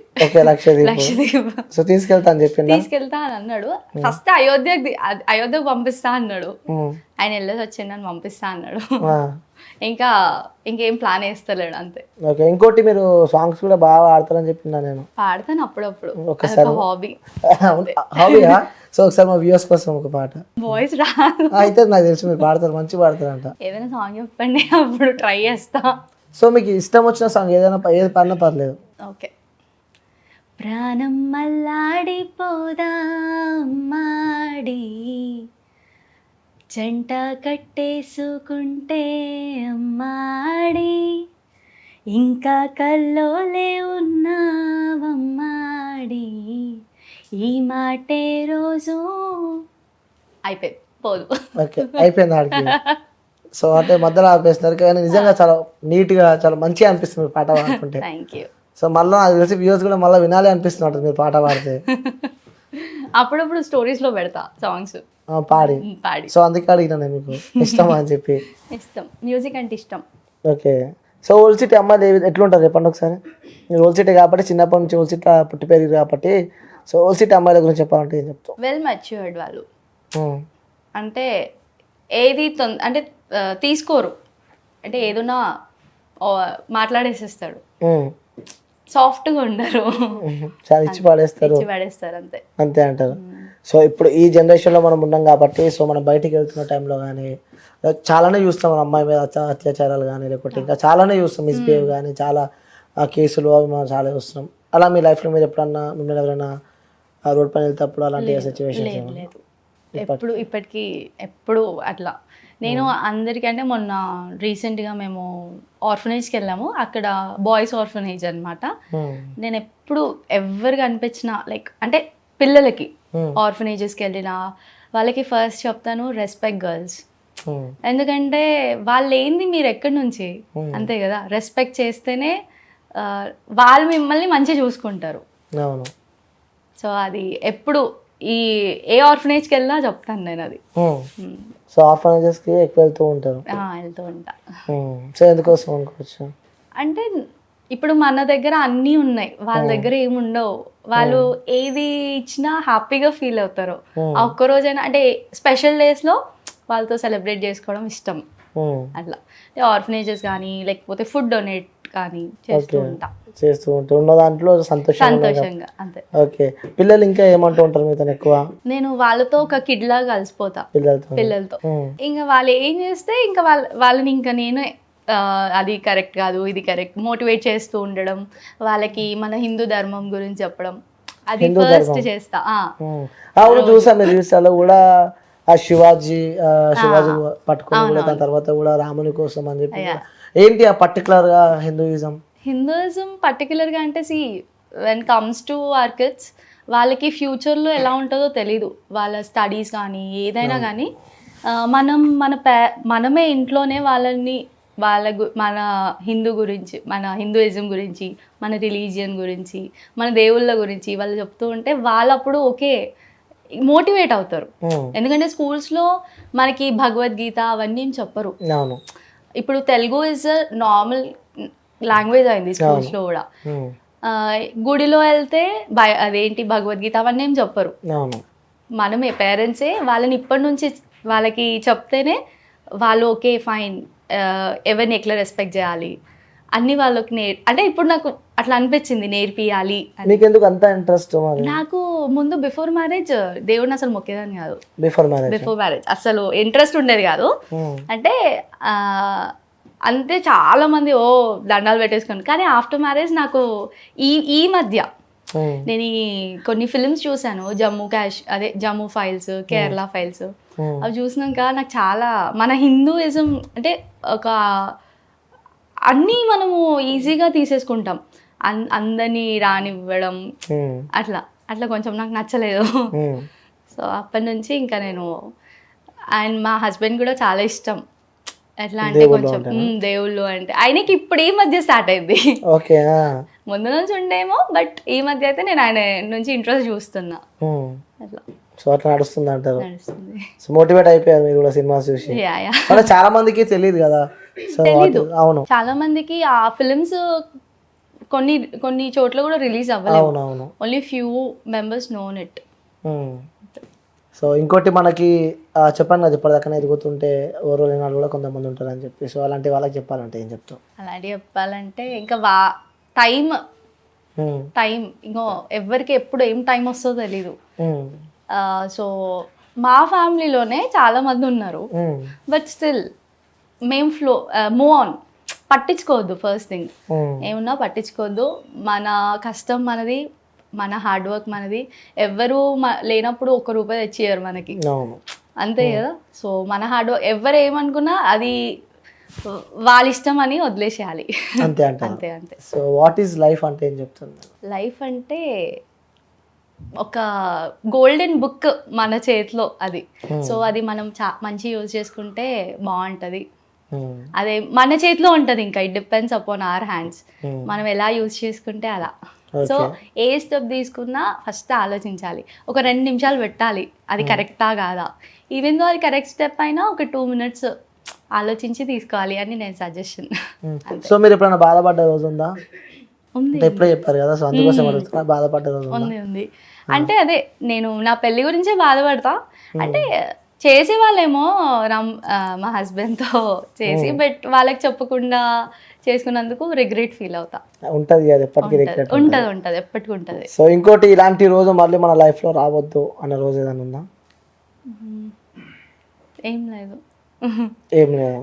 లక్షద్వీప్ సో తీసుకెళ్తా అని అన్నాడు. ఫస్ట్ అయోధ్యకు పంపిస్తా అన్నాడు, ఆయన వెళ్ళేసి వచ్చిండని పంపిస్తా అన్నాడు. ఇంకేం ప్లాన్ వేస్తలేడు అంతే. ఓకే, ఇంకోటి మీరు సాంగ్స్ కూడా బాగా ఆడతారని చెప్పిందా? నేను పాడతాను అప్పుడప్పుడు, హాబీ. హాబీయా? సో ఒకసారి మా వ్యూవర్స్ కోసం ఒక పాట. వాయిస్ రాదు అయితే నాకు తెలుసు మీరు పాడతారు, మంచి పాడతారంట. ఏదైనా సాంగ్ చెప్పండి, అప్పుడు ట్రై చేస్తా. సో మీకు ఇష్టం వచ్చిన సాంగ్ ఏదైనా, ఏది పాడినా పర్లేదు. ఓకే. ప్రాణం మల్లాడిపోదా అమ్మాడి, జంట కట్టేసుకుంటే అమ్మాడి, ఇంకా కల్లోలే ఉన్నావమ్మాడి, ఈ మాటే రోజు అయిపోయింది పోదు. ఓకే అయిపోయింది ఆడికి. సో అంటే మధ్యలో ఆపేస్తున్నారు కానీ నిజంగా చాలా నీట్గా చాలా మంచిగా అనిపిస్తుంది మీరు పాట పాడుతుంటే. Thank you. సో మళ్ళీ నాకు తెలిసి వ్యూస్ కూడా మళ్ళీ వినాలి అనిపిస్తున్నట్టు మీరు పాట పాడితే. అప్పుడప్పుడు స్టోరీస్లో పెడతా సాంగ్స్ పాడి. పాడి. సో అందుకే అడిగినా నేను మీకు ఇష్టమా అని చెప్పి. ఇష్టం, మ్యూజిక్ అంటే ఇష్టం. ఓకే. సో ఓల్డ్ సిటీ అమ్మాయిలు ఎట్లుంటారు చెప్పండి ఒకసారి. మీరు ఓల్డ్ సిటీ కాబట్టి చిన్నప్పటి నుంచి ఓల్డ్ సిటీ పుట్టి పెరిగారు కాబట్టి సో ఓల్డ్ సిటీ అమ్మాయిల గురించి చెప్పాలంటే ఏం చెప్తాం? వెల్ మెచ్యూర్డ్ వాళ్ళు. అంటే ఏది అంటే తీసుకోరు, అంటే ఏదన్నా మాట్లాడేసేస్తాడు, సాఫ్ట్గా ఉండరు, చాలా ఇచ్చి పాడేస్తారు అంతే అంతే అంటారు. సో ఇప్పుడు ఈ జనరేషన్లో మనం ఉన్నాం కాబట్టి సో మనం బయటికి వెళ్తున్న టైంలో కానీ చాలానే చూస్తాం, మన అమ్మాయి మీద అత్యాచారాలు కానీ లేకపోతే ఇంకా చాలానే చూస్తాం, మిస్బిహేవ్ కానీ చాలా కేసులు అవి మనం చాలా చూస్తున్నాం. అలా మీ లైఫ్లో మీరు ఎప్పుడన్నా మిమ్మల్ని ఎవరైనా రోడ్ పైన వెళ్తేప్పుడు అలాంటి సిచ్యువేషన్స్? లేదు, ఇప్పటికీ ఎప్పుడు అట్లా. నేను అందరికంటే మొన్న రీసెంట్గా మేము ఆర్ఫనేజ్కి వెళ్ళాము, అక్కడ బాయ్స్ ఆర్ఫనేజ్ అనమాట. నేను ఎప్పుడు ఎవరికి అనిపించిన లైక్ అంటే పిల్లలకి ఆర్ఫనేజెస్కి వెళ్ళిన వాళ్ళకి ఫస్ట్ చెప్తాను రెస్పెక్ట్ గర్ల్స్. ఎందుకంటే వాళ్ళు ఏంది మీరు ఎక్కడి నుంచి, అంతే కదా, రెస్పెక్ట్ చేస్తేనే వాళ్ళు మిమ్మల్ని మంచిగా చూసుకుంటారు. సో అది ఎప్పుడు ఏ ఆర్ఫనేజ్కి వెళ్ళినా చెప్తాను నేను అది. సో ఆర్ఫనేజెస్కి ఎక్కువ వెళ్తూ ఉంటారు? వెళ్తూ ఉంటా. సో ఎందుకోసం అనుకోవచ్చు అంటే ఇప్పుడు మన దగ్గర అన్నీ ఉన్నాయి, వాళ్ళ దగ్గర ఏమి ఉండవు. వాళ్ళు ఏది ఇచ్చినా హ్యాపీగా ఫీల్ అవుతారు. ఆ ఒక్కరోజైనా అంటే స్పెషల్ డేస్లో వాళ్ళతో సెలబ్రేట్ చేసుకోవడం ఇష్టం. అట్లా ఆర్ఫనేజెస్ కానీ లేకపోతే ఫుడ్ డొనేట్ కానీ చేస్తూ ఉంటా ఉన్న దాంట్లో సంతోషంగా అంతే. ఓకే. పిల్లలు ఇంకా ఏమంటూ ఉంటారు మీతో ఎక్కువ? నేను వాళ్ళతో ఒక కిడ్ లాగా కలిసిపోతా పిల్లలతో. ఇంకా వాళ్ళు ఏం చేస్తే ఇంకా వాళ్ళని ఇంకా నేను అది కరెక్ట్ కాదు ఇది కరెక్ట్ మోటివేట్ చేస్తూ ఉండడం, వాళ్ళకి మన హిందూ ధర్మం గురించి చెప్పడం, అది ఫస్ట్ చేస్తా. అవును చూసా మీరు రీల్స్లో కూడా ఆ శివాజీ పట్టుకుని కూడా దాని తర్వాత కూడా రాముని కోసం అని చెప్పి. ఏంటి ఆ పర్టికులర్ గా హిందూయిజం పర్టికులర్గా అంటే when comes to our kids, వాళ్ళకి ఫ్యూచర్లో ఎలా ఉంటుందో తెలీదు, వాళ్ళ స్టడీస్ కానీ ఏదైనా కానీ మనమే ఇంట్లోనే వాళ్ళని మన హిందూయిజం గురించి, మన రిలీజియన్ గురించి, మన దేవుళ్ళ గురించి వాళ్ళు చెప్తూ ఉంటే వాళ్ళప్పుడు ఓకే మోటివేట్ అవుతారు. ఎందుకంటే స్కూల్స్లో మనకి భగవద్గీత అవన్నీ చెప్పరు. ఇప్పుడు తెలుగు ఇస్ నార్మల్ లాంగ్వేజ్ అయింది స్కూల్స్లో కూడా. గుడిలో వెళ్తే అదేంటి భగవద్గీత అవన్నీ ఏం చెప్పరు. మనమే పేరెంట్సే వాళ్ళని ఇప్పటి నుంచి వాళ్ళకి చెప్తేనే వాళ్ళు ఓకే ఫైన్ ఎవరిని ఎట్లా రెస్పెక్ట్ చేయాలి అన్ని వాళ్ళకి అంటే ఇప్పుడు నాకు అట్లా అనిపించింది నేర్పియాలి. నీకెందుకు అంత ఇంట్రెస్ట్? నాకు ముందు బిఫోర్ మ్యారేజ్ దేవుడిని అసలు మొక్కేదాన్ని కాదు. బిఫోర్ మ్యారేజ్ అసలు ఇంట్రెస్ట్ ఉండేది కాదు. అంటే అంతే చాలా మంది దండాలు పెట్టేసుకుని, కానీ ఆఫ్టర్ మ్యారేజ్ నాకు ఈ మధ్య నేను కొన్ని ఫిల్మ్స్ చూసాను, జమ్మూ ఫైల్స్, కేరళ ఫైల్స్, అవి చూసినాక నాకు చాలా మన హిందూయిజం అంటే ఒక అన్నీ మనము ఈజీగా తీసేసుకుంటాం, అందరినీ రానివ్వడం అట్లా కొంచెం నాకు నచ్చలేదు. సో అప్పటి నుంచి ఇంకా నేను అండ్ మా హస్బెండ్ కూడా చాలా ఇష్టం. ఎట్లా అంటే కొంచెం దేవుళ్ళు అంటే ఆయనకి ఇప్పుడు ఈ మధ్య స్టార్ట్ అయింది. ముందు నుంచి ఉండేమో బట్ ఈ మధ్య అయితే నేను ఆయన నుంచి ఇంట్రెస్ట్ చూస్తున్నా. అట్లా సో అట్లా నడుస్తుంది అంటారు. సో మోటివేట్ అయిపోయారు మీరు కూడా సినిమా చూసి? అంటే చాలా మందికి తెలియదు కదా. అవును, చాలా మందికి ఆ ఫిల్మ్స్ కొన్ని చోట్ల కూడా రిలీజ్ అవ్వలేదు. Only few members known it. So ఇంకోటి మనకి చెప్పండి కదా, ఇప్పటిదాకా ఎదుగుతుంటే ఎవరో లేని వాళ్ళు కూడా కొంతమంది ఉంటారు అని చెప్పి, సో అలాంటి వాళ్ళకి చెప్పాలంటే ఏం చెప్తాం? అలాంటి చెప్పాలంటే ఇంకా టైం ఇంకో ఎవరికి ఎప్పుడు ఏం టైం వస్తుందో తెలీదు. సో మా ఫ్యామిలీలోనే చాలా మంది ఉన్నారు, బట్ స్టిల్ మేము మూవ్ ఆన్. పట్టించుకోవద్దు, ఫస్ట్ థింగ్ ఏమున్నా పట్టించుకోవద్దు, మన కష్టం మనది, మన హార్డ్ వర్క్ మనది. ఎవ్వరు లేనప్పుడు ₹1 తెచ్చియ్యరు మనకి, అవును. అంతే కదా. సో మన హార్డ్ వర్క్ ఎవరు ఏమనుకున్నా అది వాళ్ళ ఇష్టం అని వదిలేసేయాలి. అంతే అంట. అంతే అంతే. సో వాట్ ఈస్ లైఫ్ అంటే ఏం చెప్తుంది? లైఫ్ అంటే ఒక గోల్డెన్ బుక్ మన చేతిలో అది. సో అది మనం మంచి యూజ్ చేసుకుంటే బాగుంటుంది. అదే మన చేతిలో ఉంటుంది, ఇంకా it depends upon our hands. మనం ఎలా యూజ్ చేసుకుంటే అలా. సో ఏ స్టెప్ తీసుకున్నా ఫస్ట్ ఆలోచించాలి, ఒక 2 నిమిషాలు పెట్టాలి అది కరెక్టా కాదా. ఈవెన్ దో అది కరెక్ట్ స్టెప్ అయినా ఒక 2 minutes ఆలోచించి తీసుకోవాలి అని నేను సజెషన్. సో మీరు ఎప్పుడైనా బాధపడ్డ రోజు ఉందా? ఉంది, అంటే ఎప్పుడే చెప్పారు కదా, సో అందుకోసం అడుగుతున్నా, బాధపడ్డ రోజు ఉంది ఉంది. అంటే అదే నేను నా పెళ్లి గురించే బాధపడతా. అంటే చేసే వాళ్ళేమో మా హస్బెండ్తో చేసి, బట్ వాళ్ళకి చెప్పకుండా చేసుకున్నందుకు రిగ్రెట్ ఫీల్ అవుతా. ఉంటది కదా ఎప్పటికీ రిగ్రెట్. ఉంటది ఎప్పటికీ ఉంటది. సో ఇంకోటి, ఇలాంటి రోజు మళ్ళీ మన లైఫ్ లో రావద్దు అన్న రోజు ఏదైనా ఉందా? ఏం లేదు. ఏం లేదు.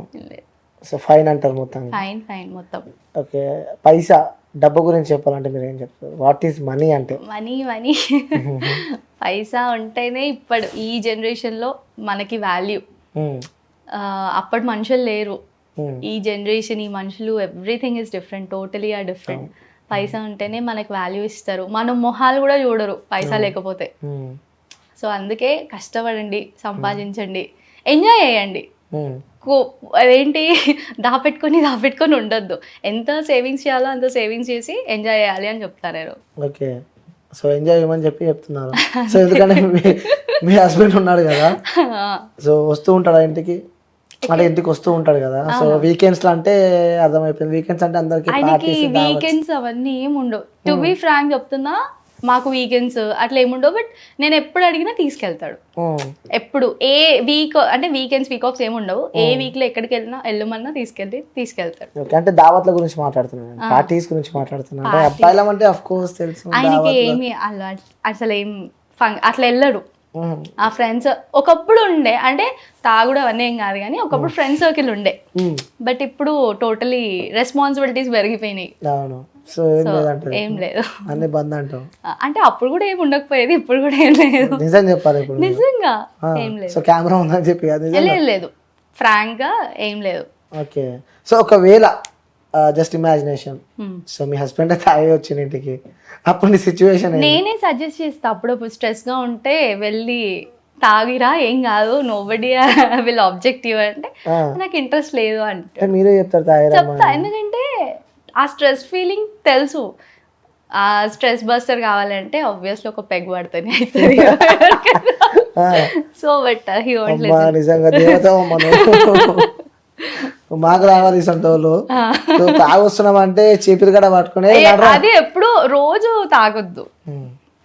సో ఫైన్ అంటారు మొత్తం. ఫైన్ మొత్తం. ఓకే, పైసా డబ్బు గురించి చెప్పాలంటే మీరు ఏం చెప్తారు? వాట్ ఈస్ మనీ అంటే? మనీ పైసా ఉంటేనే ఇప్పుడు ఈ జనరేషన్లో మనకి వాల్యూ. అప్పటి మనుషులు లేరు, ఈ జనరేషన్ ఈ మనుషులు everything is different, totally are different. పైసా ఉంటేనే మనకి వాల్యూ ఇస్తారు, మన మొహాలు కూడా చూడరు పైసా లేకపోతే. సో అందుకే కష్టపడండి, సంపాదించండి, ఎంజాయ్ చేయండి. అదేంటి దాపెట్టుకొని ఉండొద్దు. ఎంత సేవింగ్స్ చేయాలో అంత సేవింగ్స్ చేసి ఎంజాయ్ చేయాలి అని చెప్తారు. ఓకే, సో ఎంజాయ్ చేయమని చెప్తున్నారు. సో ఎందుకంటే మీ హస్బెండ్ ఉన్నాడు కదా, సో వస్తూ ఉంటాడా ఇంటికి? అంటే ఇంటికి వస్తూ ఉంటాడు కదా. సో వీకెండ్స్ లో అంటే అర్థమైపోయింది, వీకెండ్స్ అంటే అందరికి వీకెండ్స్ అవన్నీ ఏమి ఉండవు. టు బి ఫ్రాంక్ చెప్తున్నా, మాకు వీకెండ్స్ అట్లా ఏముండవు. బట్ నేను ఎప్పుడు అడిగినా తీసుకెళ్తాడు. ఎప్పుడు ఏ వీక్ అంటే వీకెండ్స్ వీక్ ఆఫ్స్ ఏముండవు. ఏ వీక్ లో ఎక్కడికి వెళ్ళమన్నా తీసుకెళ్తాడు. అంటే దావత్ల గురించి మాట్లాడుతున్నాను, పార్టీస్ గురించి మాట్లాడుతున్నాను. అంటే అబ్బాయిలం అంటే ఆఫ్ కోర్స్ తెలుసు, ఆయనకి ఏమి అసలు ఏం అట్లా వెళ్ళడు. ఆ ఫ్రెండ్స్ ఒకప్పుడు ఉండే, అంటే తాగుడు అవన్నీ ఏం కాదు కానీ ఒకప్పుడు ఫ్రెండ్ సర్కిల్ ఉండే. బట్ ఇప్పుడు టోటలీ రెస్పాన్సిబిలిటీస్ పెరిగిపోయినాయి. సో ఏం లేదు, అన్ని బంద్ అంటాం. అంటే అప్పుడు కూడా ఏమి ఉండకపోయేది, ఇప్పుడు కూడా ఏం లేదు. నిజం చెప్పాలి ఇప్పుడు, నిజంగా ఏం లేదు. సో కెమెరా ఉందని చెప్పి లేదు, ఫ్రాంక్ గా ఏం లేదు. ఓకే, సో ఒకవేళ జస్ట్ ఇమాజినేషన్, సో మీ హస్బెండ్ తాగి వచ్చిన ఇంటికి, అప్పుడు సిచ్యువేషన్ నేనే సజెస్ట్ చేస్తా. అప్పుడప్పుడు స్ట్రెస్ గా ఉంటే వెళ్ళి తాగిరా, ఏం కాదు, నోబడీ విల్ ఆబ్జెక్టివ్ అంటే నాకు ఇంట్రెస్ట్ లేదు అంటే మీరే చెప్తారు చెప్తా. ఎందుకంటే ఆ స్ట్రెస్ ఫీలింగ్ తెలుసు. ఆ స్ట్రెస్ బస్టర్ కావాలంటే ఆబ్వియస్లీ ఒక పెగ్ పడితేనే అవుతుంది. So but he want listen. నిజంగా దేవత మాకు రావాలి సంటోళ్ళు. తాగి వస్తున్నామంటే చీపిరి గడ పట్టుకుని, అది ఎప్పుడు రోజు తాగొద్దు,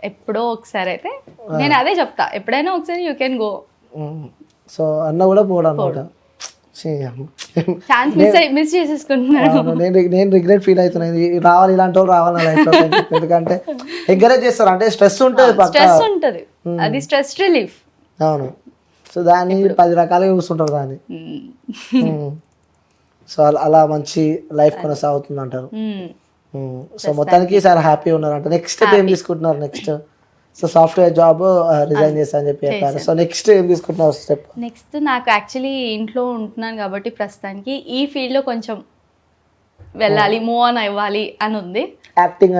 ఎప్పుడో ఒకసారి అయితే. నేను అదే చెప్తా, ఎప్పుడైనా ఒకసారి యూ కెన్ గో. సో అన్న కూడా పోవడం అనమాట. మిస్ చేసేసుకుంటున్నాను. నేను రిగ్రెట్ ఫీల్ అవుతున్నాయి, రావాలి ఇలాంటి వాళ్ళు రావాలి నా లైఫ్ లో. ఎందుకంటే ఎంకరేజ్ చేస్తారు, అంటే స్ట్రెస్ ఉంటుంది, అది స్ట్రెస్ రిలీఫ్. అవును, సో దాన్ని 10 రకాలుగా చూస్తుంటారు దాన్ని. సో అలా మంచి లైఫ్ కొనసాగుతుంది అంటారు. సో మొత్తానికి సార్ హ్యాపీ ఉన్నారంట. నెక్స్ట్ స్టెప్ ఏం తీసుకుంటున్నారు? Next so software job resign చేస్తా అని చెప్పి చెప్పారు. సో నెక్స్ట్ ఏం తీసుకుంటున్నారు స్టెప్? నెక్స్ట్ నాకు యాక్చువల్లీ ఇంట్లో ఉంటున్నాను కాబట్టి ప్రస్తుతానికి ఈ ఫీల్డ్ లో కొంచెం వెళ్ళాలి, మూవ్ ఆన్ అవ్వాలి అని ఉంది. యాక్టింగ్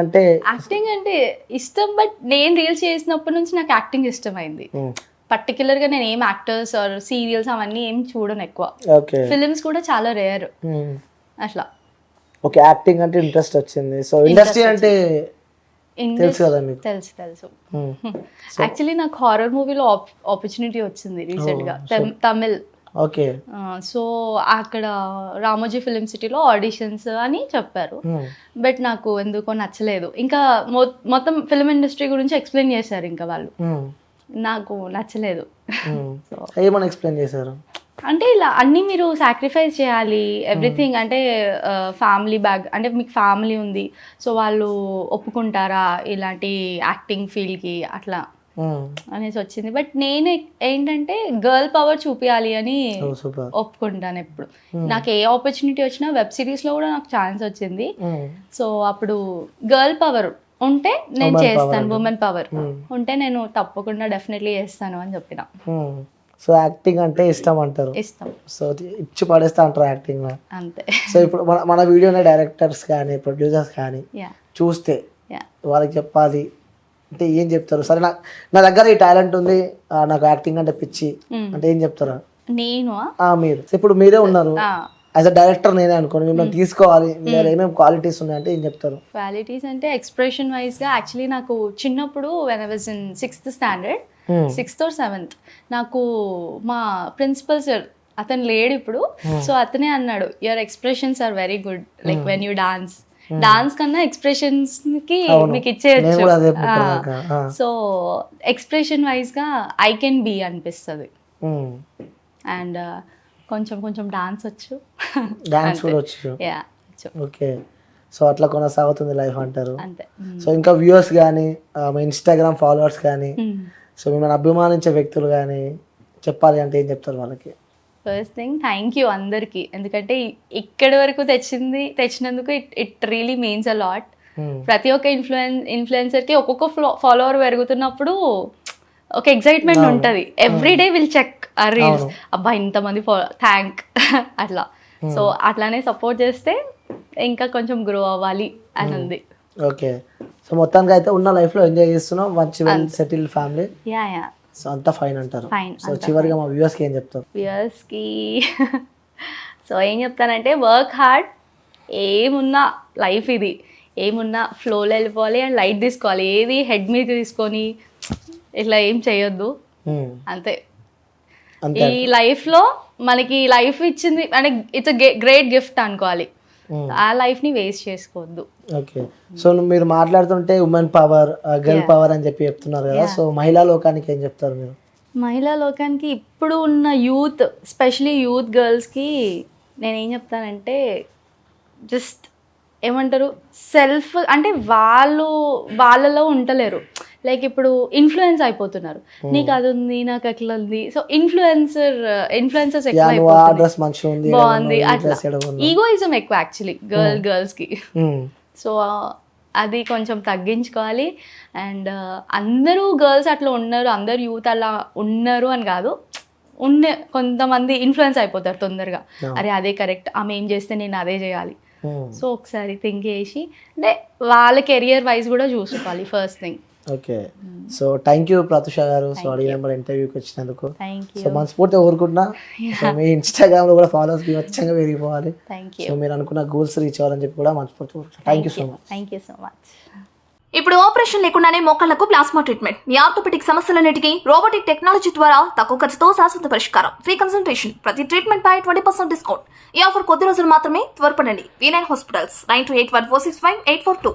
అంటే ఇష్టం, బట్ నేను రీల్స్ చేసినప్పటి నుంచి నాకు యాక్టింగ్ ఇష్టమైంది. పర్టికులర్ గా నేను ఏం యాక్టర్స్ ఆర్ సీరియల్స్ అవన్నీ ఏం చూడను ఎక్కువ. ఫిలిమ్స్ కూడా చాలా రేర్ అట్లా. ఓకే, యాక్టింగ్ అంటే ఇంట్రెస్ట్ వచ్చింది. సో ఇండస్ట్రీ అంటే తెలుసు కదా మీకు? తెలుసు. యాక్చువల్లీ నాకు హారర్ మూవీలో ఆపర్చునిటీ వచ్చింది రీసెంట్ గా, తమిళ్. ఓకే, సో అక్కడ రామోజీ ఫిలిం సిటీలో ఆడిషన్స్ అని చెప్పారు. బట్ నాకు ఎందుకో నచ్చలేదు. ఇంకా మొత్తం ఫిలిం ఇండస్ట్రీ గురించి ఎక్స్ప్లెయిన్ చేశారు ఇంకా వాళ్ళు, నాకు నచ్చలేదు. ఏమని ఎక్స్ప్లెయిన్ చేశారు అంటే ఇలా అన్నీ మీరు సాక్రిఫైస్ చేయాలి, ఎవ్రీథింగ్. అంటే ఫ్యామిలీ అంటే మీకు ఫ్యామిలీ ఉంది, సో వాళ్ళు ఒప్పుకుంటారా ఇలాంటి యాక్టింగ్ ఫీల్డ్కి అట్లా అనేసి వచ్చింది. బట్ నేను ఏంటంటే గర్ల్ పవర్ చూపించాలి అని ఒప్పుకుంటాను ఎప్పుడు. నాకు ఏ ఆపర్చునిటీ వచ్చినా, వెబ్ సిరీస్లో కూడా నాకు ఛాన్స్ వచ్చింది. సో అప్పుడు గర్ల్ పవర్ ఉంటే నేను చేస్తాను, ఉమెన్ పవర్ ఉంటే నేను తప్పకుండా డెఫినెట్లీ చేస్తాను అని చెప్పిన. సో యాక్టింగ్ అంటే ఇష్టం అంటారు. ఇష్టం. సో ఇచ్చి పడేస్తా అంటారు యాక్టింగ్. అంతే. సో ఇప్పుడు మన వీడియోనే డైరెక్టర్స్ కానీ ప్రొడ్యూసర్స్ కానీ చూస్తే వాళ్ళకి చెప్పాలి అంటే ఏం చెప్తారు? సరే నా దగ్గర ఈ టాలెంట్ ఉంది, నాకు యాక్టింగ్ అంటే పిచ్చి అంటే ఏం చెప్తారా? నేను మీరు ఇప్పుడు మీరే ఉన్నారు యాజ్ అ డైరెక్టర్, నేనే అనుకోండి మిమ్మల్ని తీసుకోవాలి, మీరు ఏమేమి క్వాలిటీస్ ఉన్నాయంటే ఏం చెప్తారు? క్వాలిటీస్ అంటే ఎక్స్ప్రెషన్ వైజ్ గా యాక్చువల్లీ నాకు చిన్నప్పుడు when I was in 6th standard 6th or 7th నాకు మా ప్రిన్సిపల్ సార్ అతను లేడు ఇప్పుడు, సో అతనే అన్నాడు your expressions are very good, like when you dance కన్నా ఎక్స్ప్రెషన్స్ కి మీకు ఇచ్చేయచ్చు. సో ఎక్స్ప్రెషన్ వైజ్ గా ఐ కెన్ బీ అనిపిస్తుంది. అండ్ కొంచెం డాన్స్ వచ్చు. డాన్స్ కూడా వచ్చు. ఓకే. సో అట్లా కొనసాగుతుంది లైఫ్ అంటారు. అంతే. సో ఇంకా వ్యూవర్స్ కానీ మీ ఇన్స్టాగ్రామ్ ఫాలోవర్స్ కానీ సో మిమ్మల్ని అభిమానించే వ్యక్తులు కానీ చెప్పాలి అంటే ఏం చెప్తారు వాళ్ళకి? ఫస్ట్ థింగ్ థ్యాంక్ యూ అందరికి, ఎందుకంటే ఇక్కడి వరకు తెచ్చినందుకు it really means a lot. ప్రతి ఒక్క ఇన్ఫ్లుయెన్సర్ కి ఒక్కొక్క ఫాలోవర్ పెరుగుతున్నప్పుడు ఒక ఎక్సైట్మెంట్ ఉంటుంది. ఎవ్రీ డే విల్ చెక్ ఆ రీల్స్, అబ్బా ఇంతమంది థ్యాంక్ అట్లా. సో అట్లానే సపోర్ట్ చేస్తే ఇంకా కొంచెం గ్రో అవ్వాలి అని ఉంది. ఓకే. సో మొత్తానికి అయితే ఉన్న లైఫ్ లో ఎంజాయ్ చేస్తున్నాం, మంచి well settle family. Yeah so అంతా ఫైన్ అంటారు. సో చివరిగా మా వ్యూవర్స్ కి ఏం చెప్తారు? వ్యూవర్స్ కి సో ఏం చెప్తానంటే వర్క్ హార్డ్, ఏమున్నా లైఫ్ ఇది, ఏమున్నా ఫ్లోలో వెళ్ళిపోవాలి అండ్ లైట్ తీసుకోవాలి, ఏది హెడ్ మీద తీసుకొని ఇట్లా ఏం చేయొద్దు. అంతే. ఈ లైఫ్ లో మనకి లైఫ్ ఇచ్చింది అంటే ఇట్స్ గ్రేట్ గిఫ్ట్ అనుకోవాలి, ఆ లైఫ్ ని వేస్ట్ చేసుకోవద్దు. ఓకే. సో మీరు మాట్లాడుతుంటే ఉమెన్ పవర్, గర్ల్ పవర్ అని చెప్పి చెప్తున్నారు కదా, సో మహిళా లోకానికి ఏం చెప్తారు మీరు? మహిళా లోకానికి ఇప్పుడు ఉన్న యూత్, స్పెషలీ యూత్ గర్ల్స్కి నేనేం చెప్తానంటే జస్ట్ ఏమంటారు సెల్ఫ్ అంటే వాళ్ళలో ఉండలేరు. లైక్ ఇప్పుడు ఇన్ఫ్లుయెన్స్ అయిపోతున్నారు, నీకు అది ఉంది నాకు అట్లా ఉంది. సో ఇన్ఫ్లుయెన్సర్స్ ఎక్కువ బాగుంది అట్లా, ఈగోయిజం ఎక్కువ యాక్చువల్లీ గర్ల్స్ కి. సో అది కొంచెం తగ్గించుకోవాలి. అండ్ అందరూ గర్ల్స్ అట్లా ఉన్నారు, అందరు యూత్ అలా ఉన్నారు అని కాదు, కొంతమంది ఇన్ఫ్లుయెన్స్ అయిపోతారు తొందరగా, అరే అదే కరెక్ట్, ఆమె ఏం చేస్తే నేను అదే చేయాలి. సో ఒకసారి థింక్ చేసి అంటే వాళ్ళ కెరియర్ వైజ్ కూడా చూసుకోవాలి first thing. Okay. So thank you Pratusha గారు, సో అడిగిన ఇంటర్వ్యూకి వచ్చినందుకు. సో మనస్ఫూర్తిగా కోరుకుంటున్నా మీ ఇన్స్టాగ్రామ్ లో కూడా ఫాలోవర్స్ వచ్చంగా పెరిగిపోవాలి. సో మీరు అనుకున్న గోల్స్ రీచ్ అవ్వాలని చెప్పి కూడా మనస్ఫూర్తిగా కోరుకుంటున్నాను. Thank you so much. ఇప్పుడు ఆపరేషన్ లేకుండానే మోకాళ్లకు ప్లాస్మా ట్రీట్మెంట్, మీ ఆర్థోపెటిక్ సమస్యలన్నిటికీ రోబోటిక్ టెక్నాలజీ ద్వారా తక్కువ ఖర్చుతో శాశ్వత పరిష్కారం, ఫ్రీ కన్సల్టేషన్, ప్రతి ట్రీట్మెంట్ పై 20% డిస్కౌంట్. ఈ ఆఫర్ కొద్ది రోజులు మాత్రమే, త్వరపడండి. V9 hospitals 9281465842.